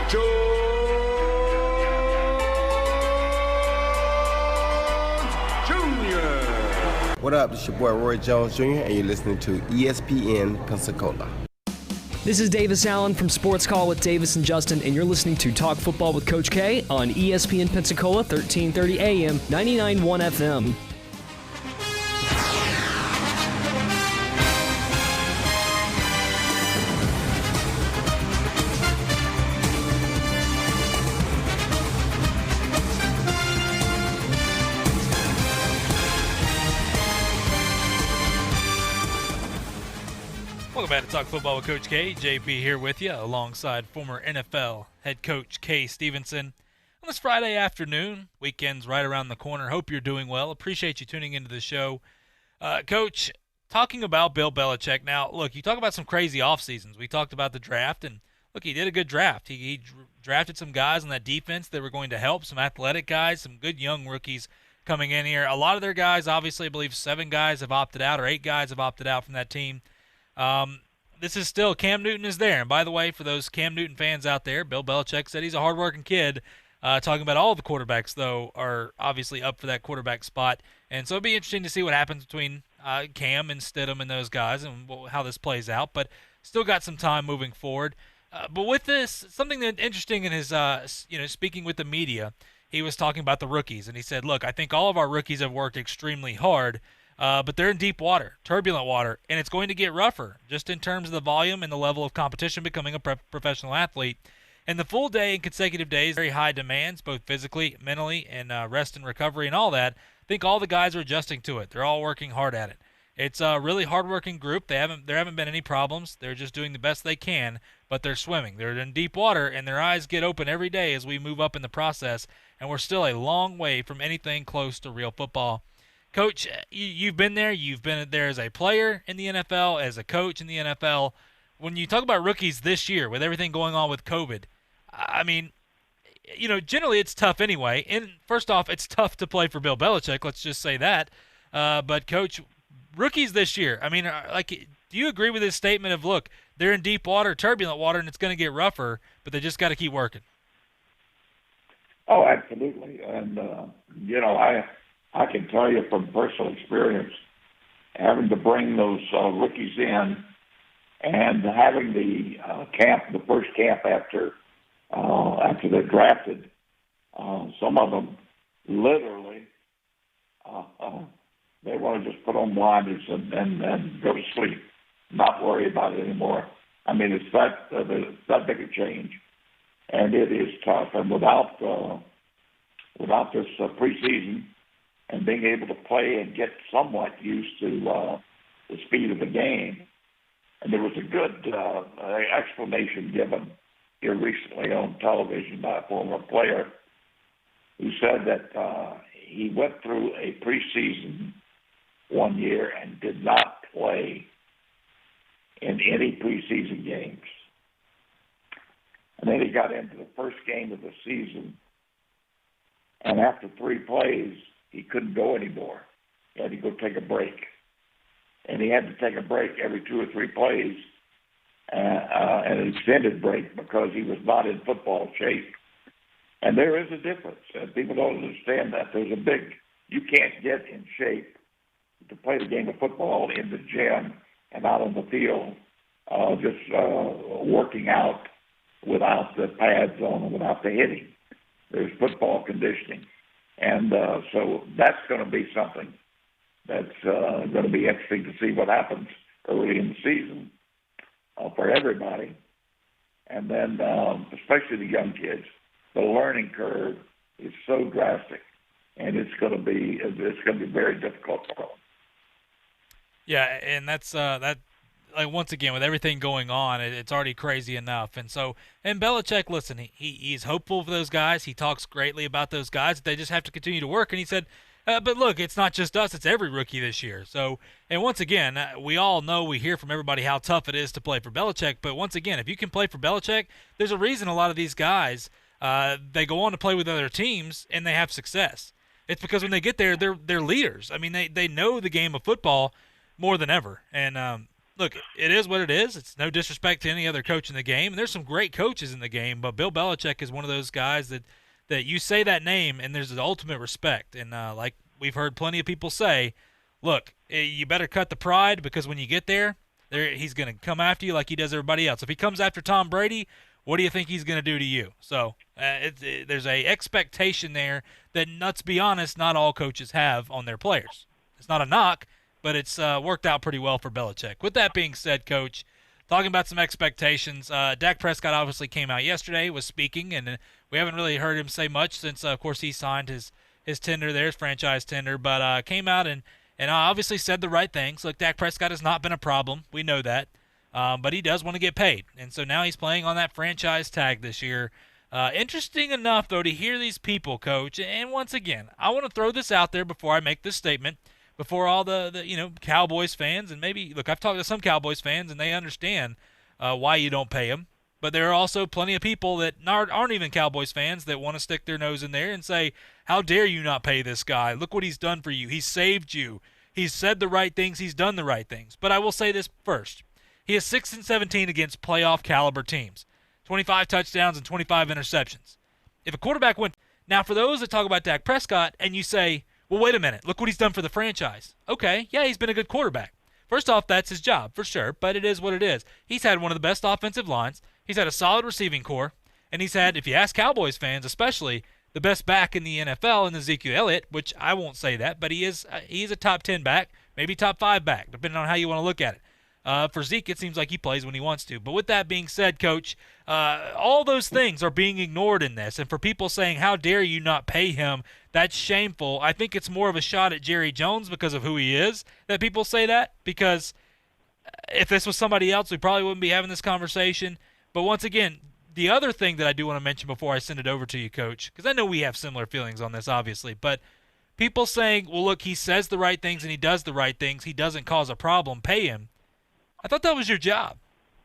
Jones Jr. What up? This is your boy Roy Jones Jr. and you're listening to ESPN Pensacola. This is Davis Allen from Sports Call with Davis and Justin, and you're listening to Talk Football with Coach K on ESPN Pensacola, 1330 AM, 99.1 FM. back to Talk Football with Coach K. JP here with you, alongside former NFL head coach K. Stevenson. On this Friday afternoon, weekend's right around the corner. Hope you're doing well. Appreciate you tuning into the show. Coach, talking about Bill Belichick. Now, look, you talk about some crazy off seasons. We talked about the draft, and look, he did a good draft. He drafted some guys on that defense that were going to help, some athletic guys, some good young rookies coming in here. A lot of their guys, obviously, I believe 7 guys have opted out, or 8 guys have opted out from that team. This is still, Cam Newton is there. And by the way, for those Cam Newton fans out there, Bill Belichick said he's a hardworking kid. Talking about all the quarterbacks, though, are obviously up for that quarterback spot. And so it'll be interesting to see what happens between Cam and Stidham and those guys and how this plays out. But still got some time moving forward. But with this, something that interesting in his, speaking with the media, he was talking about the rookies. And he said, look, I think all of our rookies have worked extremely hard. But they're in deep water, turbulent water, and it's going to get rougher just in terms of the volume and the level of competition becoming a professional athlete. And the full day and consecutive days, very high demands, both physically, mentally, and rest and recovery and all that. I think all the guys are adjusting to it. They're all working hard at it. It's a really hard-working group. There haven't been any problems. They're just doing the best they can, but they're swimming. They're in deep water, and their eyes get open every day as we move up in the process, and we're still a long way from anything close to real football. Coach, you've been there. You've been there as a player in the NFL, as a coach in the NFL. When you talk about rookies this year, with everything going on with COVID, I mean, generally it's tough anyway. And first off, it's tough to play for Bill Belichick. Let's just say that. But, Coach, rookies this year, I mean, do you agree with his statement of, look, they're in deep water, turbulent water, and it's going to get rougher, but they just got to keep working? Oh, absolutely. And, I can tell you from personal experience, having to bring those rookies in and having the first camp after they're drafted, some of them literally they want to just put on blinders and go to sleep, not worry about it anymore. I mean, it's that big a change, and it is tough. And without this preseason, and being able to play and get somewhat used to the speed of the game. And there was a good explanation given here recently on television by a former player who said that he went through a preseason one year and did not play in any preseason games. And then he got into the first game of the season, and after 3 plays, he couldn't go anymore. He had to go take a break. And he had to take a break every 2 or 3 plays, an extended break, because he was not in football shape. And there is a difference. And people don't understand that. You can't get in shape to play the game of football in the gym and out on the field, just working out without the pads on and without the hitting. There's football conditioning. And so that's going to be something that's going to be interesting to see what happens early in the season for everybody. And then especially the young kids, the learning curve is so drastic, and it's going to be very difficult for them. Yeah, and that's like, once again, with everything going on, it's already crazy enough. And Belichick, listen, he's hopeful for those guys. He talks greatly about those guys. They just have to continue to work. And he said, but look, it's not just us. It's every rookie this year. So, and once again, we all know, we hear from everybody how tough it is to play for Belichick. But once again, if you can play for Belichick, there's a reason a lot of these guys, they go on to play with other teams and they have success. It's because when they get there, they're leaders. I mean, they know the game of football more than ever. And, look, it is what it is. It's no disrespect to any other coach in the game. And there's some great coaches in the game, but Bill Belichick is one of those guys that you say that name and there's the ultimate respect. And like we've heard plenty of people say, look, you better cut the pride, because when you get there he's going to come after you like he does everybody else. If he comes after Tom Brady, what do you think he's going to do to you? So there's a expectation there that, let's be honest, not all coaches have on their players. It's not a knock, but it's worked out pretty well for Belichick. With that being said, Coach, talking about some expectations, Dak Prescott obviously came out yesterday, was speaking, and we haven't really heard him say much since, of course, he signed his tender there, his franchise tender, but came out and obviously said the right things. Look, Dak Prescott has not been a problem. We know that. but he does want to get paid. And so now he's playing on that franchise tag this year. Interesting enough, though, to hear these people, Coach. And once again, I want to throw this out there before I make this statement, before all the Cowboys fans. And maybe, look, I've talked to some Cowboys fans, and they understand why you don't pay them. But there are also plenty of people that aren't even Cowboys fans that want to stick their nose in there and say, how dare you not pay this guy? Look what he's done for you. He's saved you. He's said the right things. He's done the right things. But I will say this first. He is 6-17 against playoff caliber teams. 25 touchdowns and 25 interceptions. If a quarterback went – now, for those that talk about Dak Prescott and you say, well, wait a minute, look what he's done for the franchise. Okay, yeah, he's been a good quarterback. First off, that's his job, for sure, but it is what it is. He's had one of the best offensive lines. He's had a solid receiving core, and he's had, if you ask Cowboys fans especially, the best back in the NFL in Ezekiel Elliott, which I won't say that, but he's a top 10 back, maybe top 5 back, depending on how you want to look at it. For Zeke, it seems like he plays when he wants to. But with that being said, Coach, all those things are being ignored in this. And for people saying, how dare you not pay him, that's shameful. I think it's more of a shot at Jerry Jones because of who he is that people say that. Because if this was somebody else, we probably wouldn't be having this conversation. But once again, the other thing that I do want to mention before I send it over to you, Coach, because I know we have similar feelings on this, obviously, but people saying, well, look, he says the right things and he does the right things. He doesn't cause a problem. Pay him. I thought that was your job.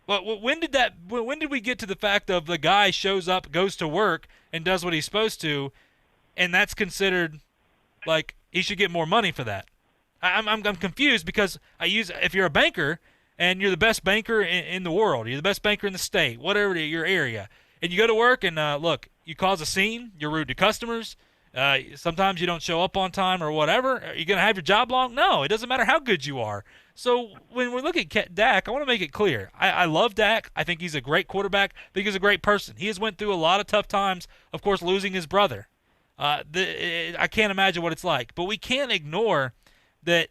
Well, when did we get to the fact of the guy shows up, goes to work, and does what he's supposed to, and that's considered like he should get more money for that? I'm confused because if you're a banker and you're the best banker in the world, you're the best banker in the state, whatever your area, and you go to work and look, you cause a scene, you're rude to customers. Sometimes you don't show up on time or whatever. Are you going to have your job long? No, it doesn't matter how good you are. So when we look at Dak, I want to make it clear. I love Dak. I think he's a great quarterback. I think he's a great person. He has went through a lot of tough times, of course, losing his brother. I can't imagine what it's like. But we can't ignore that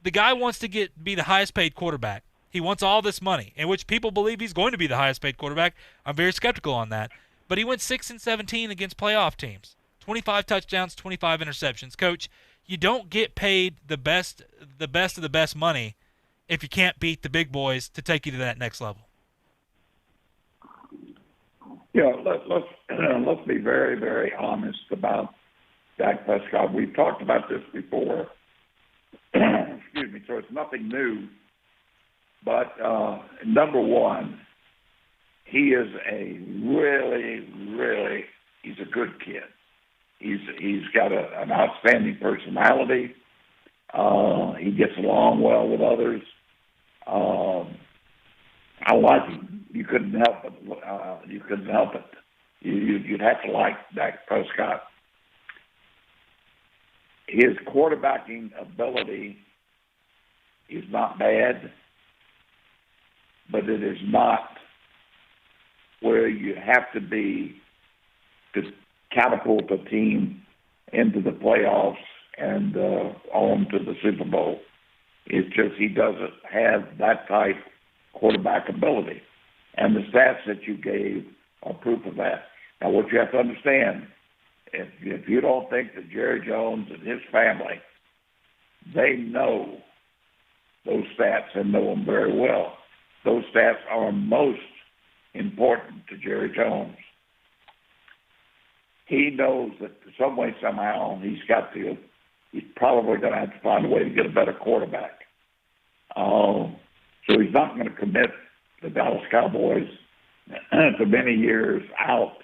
the guy wants to be the highest paid quarterback. He wants all this money, in which people believe he's going to be the highest paid quarterback. I'm very skeptical on that. But he went 6-17 against playoff teams. 25 touchdowns, 25 interceptions. Coach, you don't get paid the best of the best money if you can't beat the big boys to take you to that next level. Yeah, let's be very, very honest about Dak Prescott. We've talked about this before. Excuse me. So it's nothing new. But number one, he is he's a good kid. He's got an outstanding personality. He gets along well with others. I like him. You couldn't help it. You'd have to like Dak Prescott. His quarterbacking ability is not bad, but it is not where you have to be to catapult a team into the playoffs and on to the Super Bowl. It's just he doesn't have that type quarterback ability. And the stats that you gave are proof of that. Now, what you have to understand, if you don't think that Jerry Jones and his family, they know those stats and know them very well. Those stats are most important to Jerry Jones. He knows that some way, somehow, he's probably going to have to find a way to get a better quarterback. So he's not going to commit the Dallas Cowboys to many years out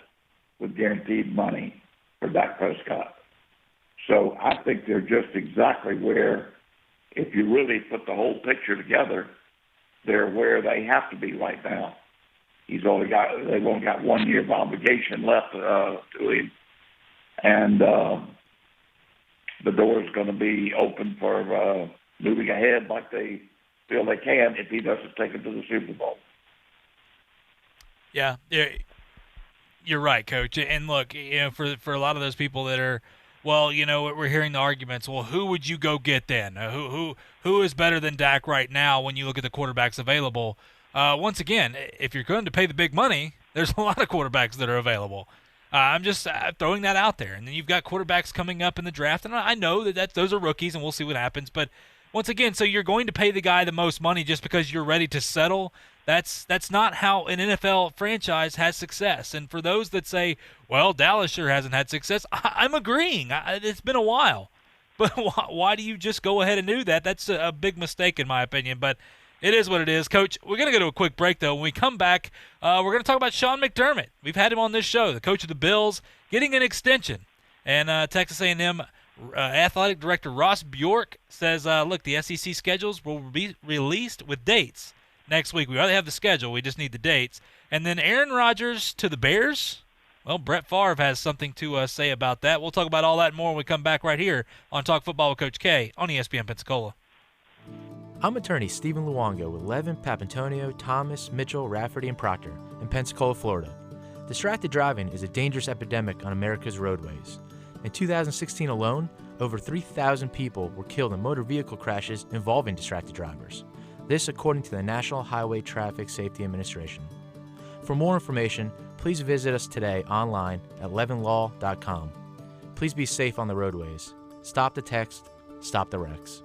with guaranteed money for Dak Prescott. So I think they're just exactly where, if you really put the whole picture together, they're where they have to be right now. They've only got 1 year of obligation left to him, and the door is going to be open for moving ahead like they feel they can if he doesn't take it to the Super Bowl. Yeah, you're right, Coach. And look, for a lot of those people that are, well, we're hearing the arguments. Well, who would you go get then? Who is better than Dak right now when you look at the quarterbacks available? Once again, if you're going to pay the big money, there's a lot of quarterbacks that are available. I'm just throwing that out there. And then you've got quarterbacks coming up in the draft, and I know that those are rookies, and we'll see what happens. But once again, so you're going to pay the guy the most money just because you're ready to settle. That's not how an NFL franchise has success. And for those that say, well, Dallas sure hasn't had success, I'm agreeing. It's been a while. But why do you just go ahead and do that? That's a big mistake in my opinion. But it is what it is. Coach, we're going to go to a quick break, though. When we come back, we're going to talk about Sean McDermott. We've had him on this show, the coach of the Bills, getting an extension. And Texas A&M Athletic Director Ross Bjork says, look, the SEC schedules will be released with dates next week. We already have the schedule. We just need the dates. And then Aaron Rodgers to the Bears. Well, Brett Favre has something to say about that. We'll talk about all that and more when we come back right here on Talk Football with Coach K on ESPN Pensacola. I'm attorney Stephen Luongo with Levin, Papantonio, Thomas, Mitchell, Rafferty, and Proctor in Pensacola, Florida. Distracted driving is a dangerous epidemic on America's roadways. In 2016 alone, over 3,000 people were killed in motor vehicle crashes involving distracted drivers. This according to the National Highway Traffic Safety Administration. For more information, please visit us today online at levinlaw.com. Please be safe on the roadways. Stop the text, stop the wrecks.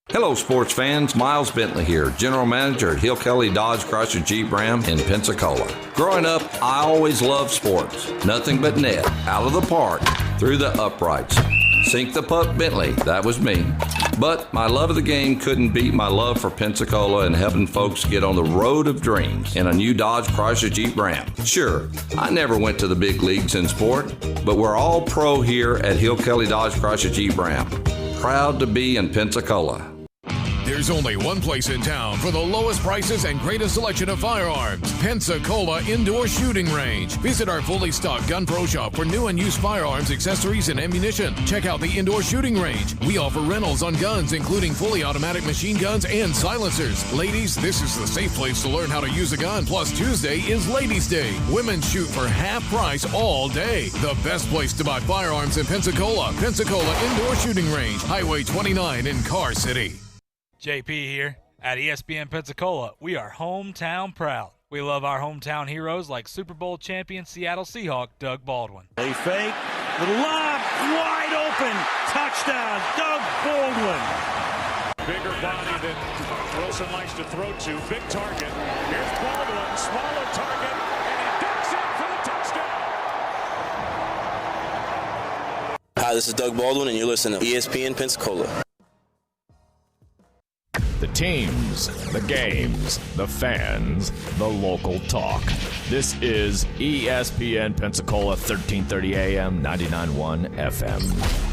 Hello, sports fans. Miles Bentley here, General Manager at Hill Kelly Dodge Chrysler Jeep Ram in Pensacola. Growing up, I always loved sports. Nothing but net, out of the park, through the uprights. Sink the puck Bentley, that was me. But my love of the game couldn't beat my love for Pensacola and helping folks get on the road of dreams in a new Dodge Chrysler Jeep Ram. Sure, I never went to the big leagues in sport, but we're all pro here at Hill Kelly Dodge Chrysler Jeep Ram. Proud to be in Pensacola. There's only one place in town for the lowest prices and greatest selection of firearms. Pensacola Indoor Shooting Range. Visit our fully stocked Gun Pro Shop for new and used firearms, accessories, and ammunition. Check out the Indoor Shooting Range. We offer rentals on guns, including fully automatic machine guns and silencers. Ladies, this is the safe place to learn how to use a gun. Plus, Tuesday is Ladies' Day. Women shoot for half price all day. The best place to buy firearms in Pensacola. Pensacola Indoor Shooting Range. Highway 29 in Car City. JP here at ESPN Pensacola. We are hometown proud. We love our hometown heroes like Super Bowl champion Seattle Seahawk Doug Baldwin. They fake, little lob, wide open, touchdown, Doug Baldwin. Bigger body than Wilson likes to throw to, big target. Here's Baldwin, smaller target, and he ducks in for the touchdown. Hi, this is Doug Baldwin, and you're listening to ESPN Pensacola. The teams, the games, the fans, the local talk. This is ESPN Pensacola 1330 AM, 99.1 FM.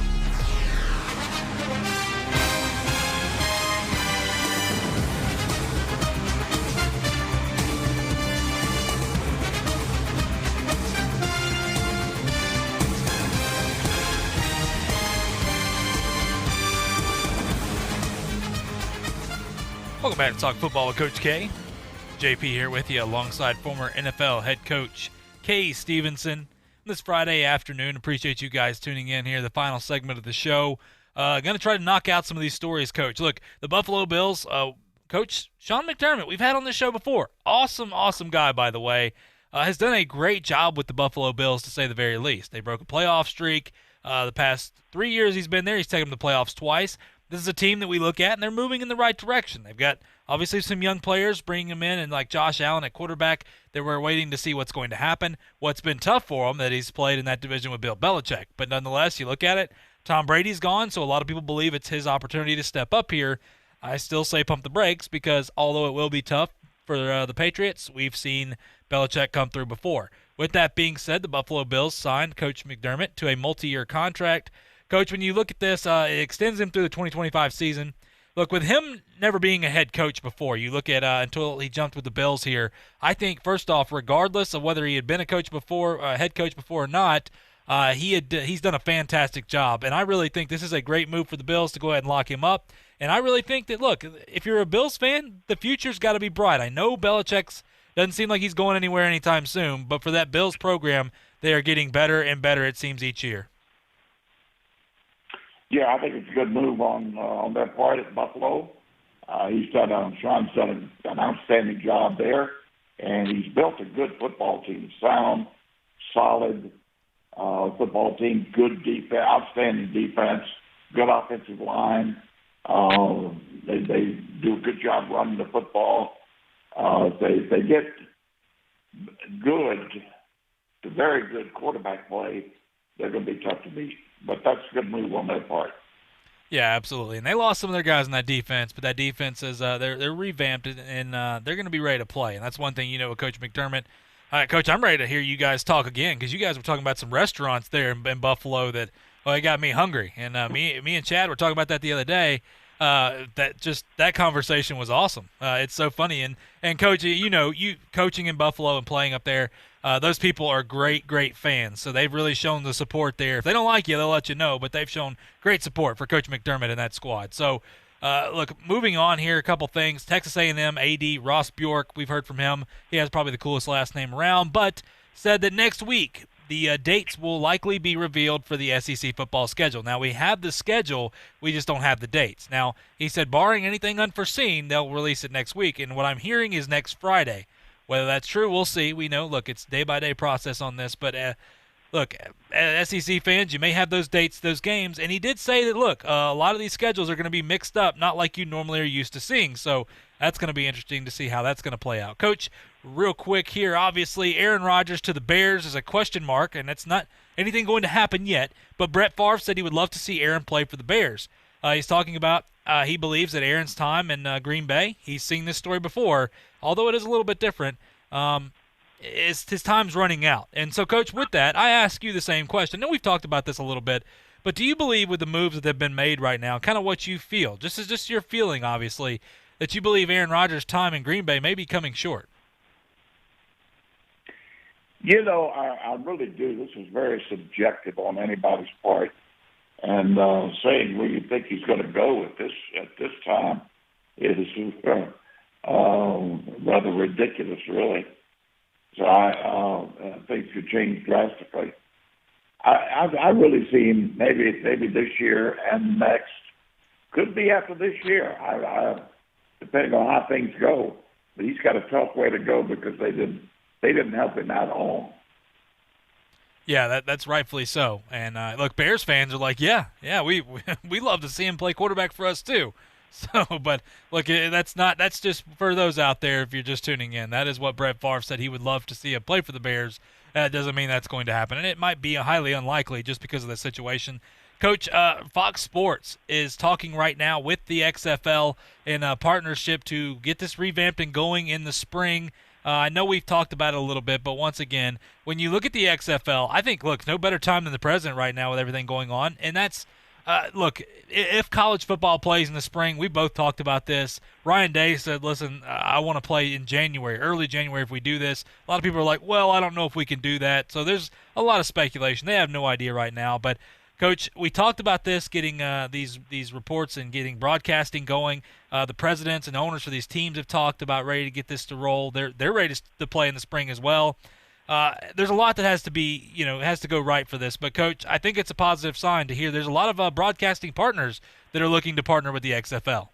Welcome back to Talk Football with Coach K. JP here with you alongside former NFL head coach K. Stevenson. This Friday afternoon, appreciate you guys tuning in here, the final segment of the show. Going to try to knock out some of these stories, Coach. Look, the Buffalo Bills, Coach Sean McDermott, we've had on this show before. Awesome guy, by the way. Has done a great job with the Buffalo Bills, to say the very least. They broke a playoff streak. The past 3 years he's been there, he's taken them to the playoffs twice. This is a team that we look at, and they're moving in the right direction. They've got, obviously, some young players, bringing them in, and like Josh Allen at quarterback, that we're waiting to see what's going to happen. What's been tough for him that he's played in that division with Bill Belichick. But nonetheless, you look at it, Tom Brady's gone, so a lot of people believe it's his opportunity to step up here. I still say pump the brakes because although it will be tough for the Patriots, we've seen Belichick come through before. With that being said, the Buffalo Bills signed Coach McDermott to a multi-year contract. Coach, when you look at this, it extends him through the 2025 season. Look, with him never being a head coach before, you look at until he jumped with the Bills here, I think, first off, regardless of whether he had been a coach before, head coach before or not, he's done a fantastic job. And I really think this is a great move for the Bills to go ahead and lock him up. And I really think that, look, if you're a Bills fan, the future's got to be bright. I know Belichick's doesn't seem like he's going anywhere anytime soon, but for that Bills program, they are getting better and better, it seems, each year. Yeah, I think it's a good move on that part at Buffalo. Sean's done an outstanding job there, and he's built a good football team, sound, solid football team, good defense, outstanding defense, good offensive line. They do a good job running the football. They get good to very good quarterback play, they're going to be tough to beat. But that's a good move on their part. Yeah, absolutely. And they lost some of their guys in that defense, but that defense is they're revamped and they're going to be ready to play. And that's one thing with Coach McDermott. All right, Coach, I'm ready to hear you guys talk again because you guys were talking about some restaurants there in Buffalo that it got me hungry. And me and Chad were talking about that the other day. That conversation was awesome. It's so funny. And Coach, you coaching in Buffalo and playing up there, those people are great fans. So they've really shown the support there. If they don't like you, they'll let you know, but they've shown great support for Coach McDermott and that squad. So, look, moving on here, a couple things. Texas A&M AD Ross Bjork, we've heard from him. He has probably the coolest last name around, but said that next week the dates will likely be revealed for the SEC football schedule. Now, we have the schedule, we just don't have the dates. Now, he said barring anything unforeseen, they'll release it next week, and what I'm hearing is next Friday. Whether that's true, we'll see. We know, look, it's day-by-day process on this, but look, SEC fans, you may have those dates, those games, and he did say that, look, a lot of these schedules are going to be mixed up, not like you normally are used to seeing, so that's going to be interesting to see how that's going to play out. Coach, real quick here, obviously, Aaron Rodgers to the Bears is a question mark, and it's not anything going to happen yet, but Brett Favre said he would love to see Aaron play for the Bears. He's talking about he believes that Aaron's time in Green Bay, he's seen this story before, although it is a little bit different, his time's running out. And so, Coach, with that, I ask you the same question. I know we've talked about this a little bit, but do you believe with the moves that have been made right now, kind of what you feel, just your feeling, obviously, that you believe Aaron Rodgers' time in Green Bay may be coming short? I really do. This is very subjective on anybody's part. And saying where you think he's going to go at this time is rather ridiculous, really. So I think could change drastically. I really see him maybe this year and next. Could be after this year. Depending on how things go. But he's got a tough way to go because they didn't help him at all. Yeah, that's rightfully so. And look, Bears fans are like, yeah, we love to see him play quarterback for us too. So, but look, that's just for those out there. If you're just tuning in, that is what Brett Favre said he would love to see him play for the Bears. That doesn't mean that's going to happen, and it might be highly unlikely just because of the situation. Coach, Fox Sports is talking right now with the XFL in a partnership to get this revamped and going in the spring. I know we've talked about it a little bit, but once again, when you look at the XFL, I think, look, no better time than the present right now with everything going on. And that's, look, if college football plays in the spring, we both talked about this. Ryan Day said, listen, I want to play in January, early January if we do this. A lot of people are like, well, I don't know if we can do that. So there's a lot of speculation. They have no idea right now. But, Coach, we talked about this, getting these reports and getting broadcasting going. The presidents and owners for these teams have talked about ready to get this to roll. They're ready to play in the spring as well. There's a lot that has to be, has to go right for this. But, Coach, I think it's a positive sign to hear there's a lot of broadcasting partners that are looking to partner with the XFL.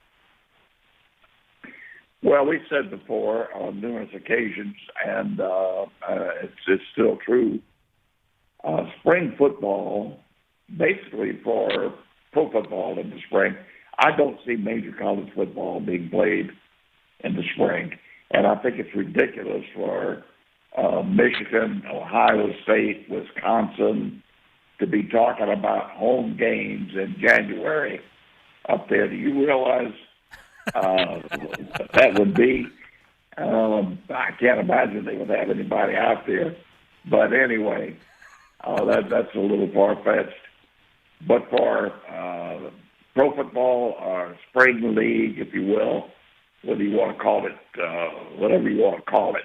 Well, we've said before on numerous occasions, and it's still true, spring football, basically for pro football in the spring, I don't see major college football being played in the spring. And I think it's ridiculous for Michigan, Ohio State, Wisconsin to be talking about home games in January up there. Do you realize that would be? I can't imagine they would have anybody out there. But anyway, that's a little far-fetched. But for pro football or spring league, if you will, whether you want to call it, whatever you want to call it,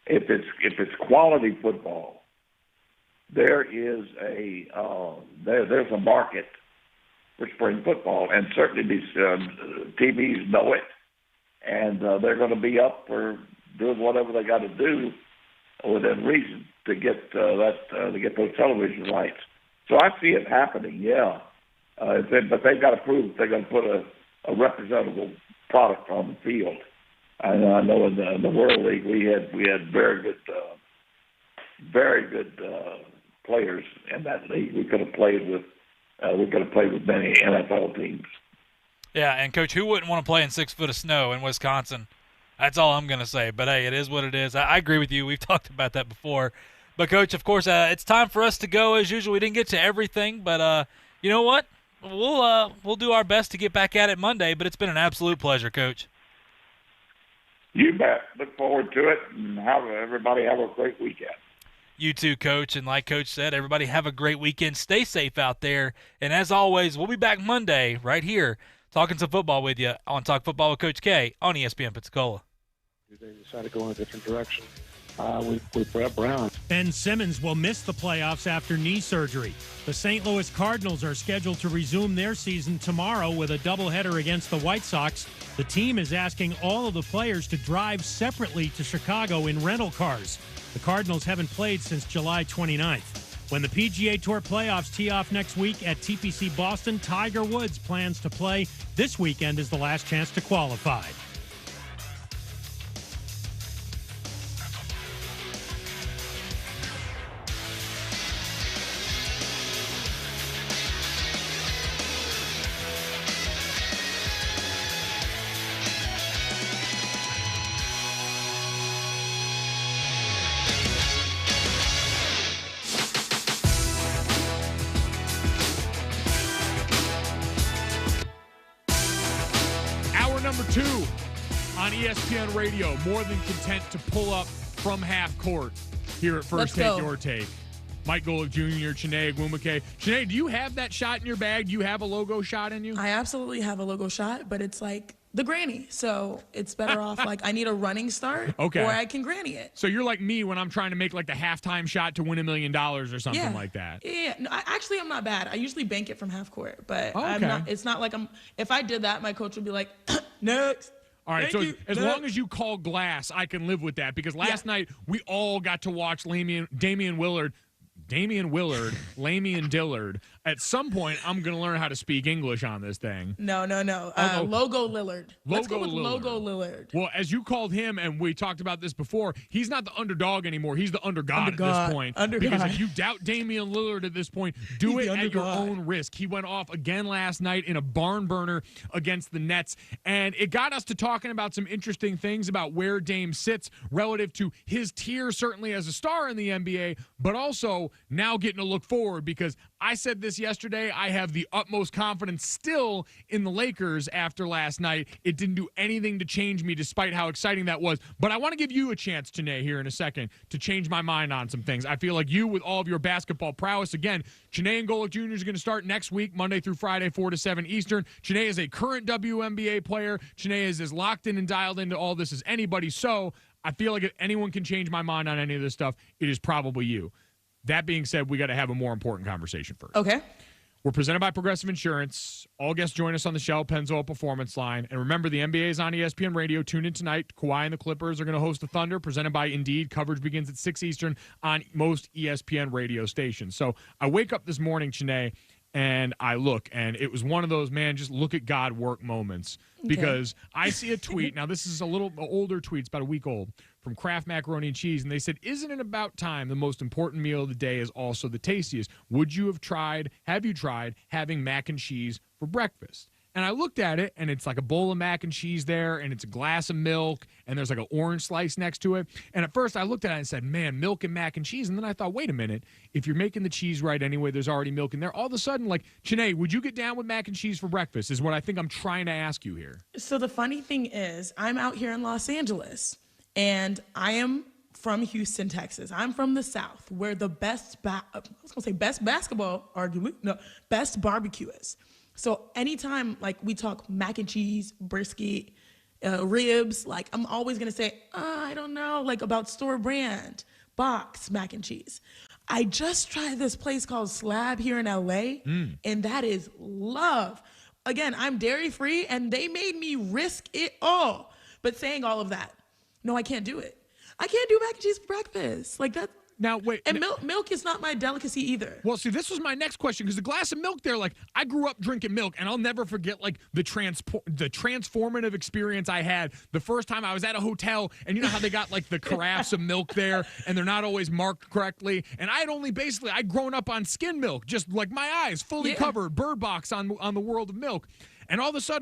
if it's quality football, there's a market for spring football, and certainly these TVs know it, and they're going to be up for doing whatever they got to do within reason to get to get those television rights. So I see it happening, yeah. But they've got to prove that they're going to put a representable product on the field. I know in the World League we had very good players in that league. We could have played with many NFL teams. Yeah, and, Coach, who wouldn't want to play in 6 foot of snow in Wisconsin? That's all I'm going to say. But, hey, it is what it is. I agree with you. We've talked about that before. But, Coach, of course, it's time for us to go as usual. We didn't get to everything, but you know what? We'll do our best to get back at it Monday, but it's been an absolute pleasure, Coach. You bet. Look forward to it, and everybody have a great weekend. You too, Coach. And like Coach said, everybody have a great weekend. Stay safe out there. And as always, we'll be back Monday right here talking some football with you on Talk Football with Coach K on ESPN Pensacola. They decided to go in a different direction with Brett Brown. Ben Simmons will miss the playoffs after knee surgery. The St. Louis Cardinals are scheduled to resume their season tomorrow with a doubleheader against the White Sox. The team is asking all of the players to drive separately to Chicago in rental cars. The Cardinals haven't played since July 29th. When the PGA Tour playoffs tee off next week at TPC Boston, Tiger Woods plans to play. This weekend is the last chance to qualify. Number 2 on ESPN Radio, more than content to pull up from half court here at First Take Your Take. Mike Golick Jr., Chiney Agwumike. Chiney, do you have that shot in your bag? Do you have a logo shot in you? I absolutely have a logo shot, but it's like the granny, so it's better off like I need a running start, okay, or I can granny it. So you're like me when I'm trying to make like the halftime shot to win $1 million or something like that. Yeah, no, I'm not bad. I usually bank it from half court, but okay. I'm not. It's not like if I did that, my coach would be like, next. All right, as long as you call glass, I can live with that, because last night we all got to watch Damian Willard, Lamian Dillard. At some point, I'm going to learn how to speak English on this thing. No. Logo Lillard. Let's go with Logo Lillard. Well, as you called him, and we talked about this before, he's not the underdog anymore. He's the undergod at this point. Because if you doubt Damian Lillard at this point, do it at your own risk. He went off again last night in a barn burner against the Nets, and it got us to talking about some interesting things about where Dame sits relative to his tier, certainly as a star in the NBA, but also now getting to look forward, because I said this yesterday, I have the utmost confidence still in the Lakers after last night. It didn't do anything to change me despite how exciting that was. But I want to give you a chance, Chiney, here in a second to change my mind on some things. I feel like you, with all of your basketball prowess, again, Chiney and Golick Jr. is going to start next week, Monday through Friday, 4 to 7 Eastern. Chiney is a current WNBA player. Chiney is as locked in and dialed into all this as anybody. So I feel like if anyone can change my mind on any of this stuff, it is probably you. That being said, we got to have a more important conversation first. Okay. We're presented by Progressive Insurance. All guests join us on the Shell Pennzoil Performance Line. And remember, the NBA is on ESPN Radio. Tune in tonight. Kawhi and the Clippers are going to host the Thunder, presented by Indeed. Coverage begins at 6 Eastern on most ESPN radio stations. So I wake up this morning, Chiney, and I look, and it was one of those, man, just look at God work moments. Because I see a tweet. Now, this is a little older tweet. It's about a week old, from Kraft Macaroni and Cheese. And they said, isn't it about time the most important meal of the day is also the tastiest? Have you tried having mac and cheese for breakfast? And I looked at it, and it's like a bowl of mac and cheese there, and it's a glass of milk, and there's like an orange slice next to it. And at first I looked at it and said, man, milk and mac and cheese. And then I thought, wait a minute, if you're making the cheese right anyway, there's already milk in there. All of a sudden, like, Chiney, would you get down with mac and cheese for breakfast, is what I think I'm trying to ask you here. So the funny thing is, I'm out here in Los Angeles, and I am from Houston, Texas. I'm from the South, where the best basketball, arguably, no, best barbecue is. So anytime, like, we talk mac and cheese, brisket, ribs, like, I'm always going to say, I don't know, like, about store brand, box mac and cheese. I just tried this place called Slab here in LA, and that is love. Again, I'm dairy-free, and they made me risk it all. But saying all of that, no, I can't do it. I can't do mac and cheese for breakfast. Like, that. Now, wait. And milk is not my delicacy either. Well, see, this was my next question, because the glass of milk there, like, I grew up drinking milk, and I'll never forget, like, the transformative experience I had the first time I was at a hotel, and you know how they got, like, the carafes of milk there, and they're not always marked correctly, and I'd grown up on skin milk, just like my eyes fully covered, Bird Box on the world of milk. And all of a sudden,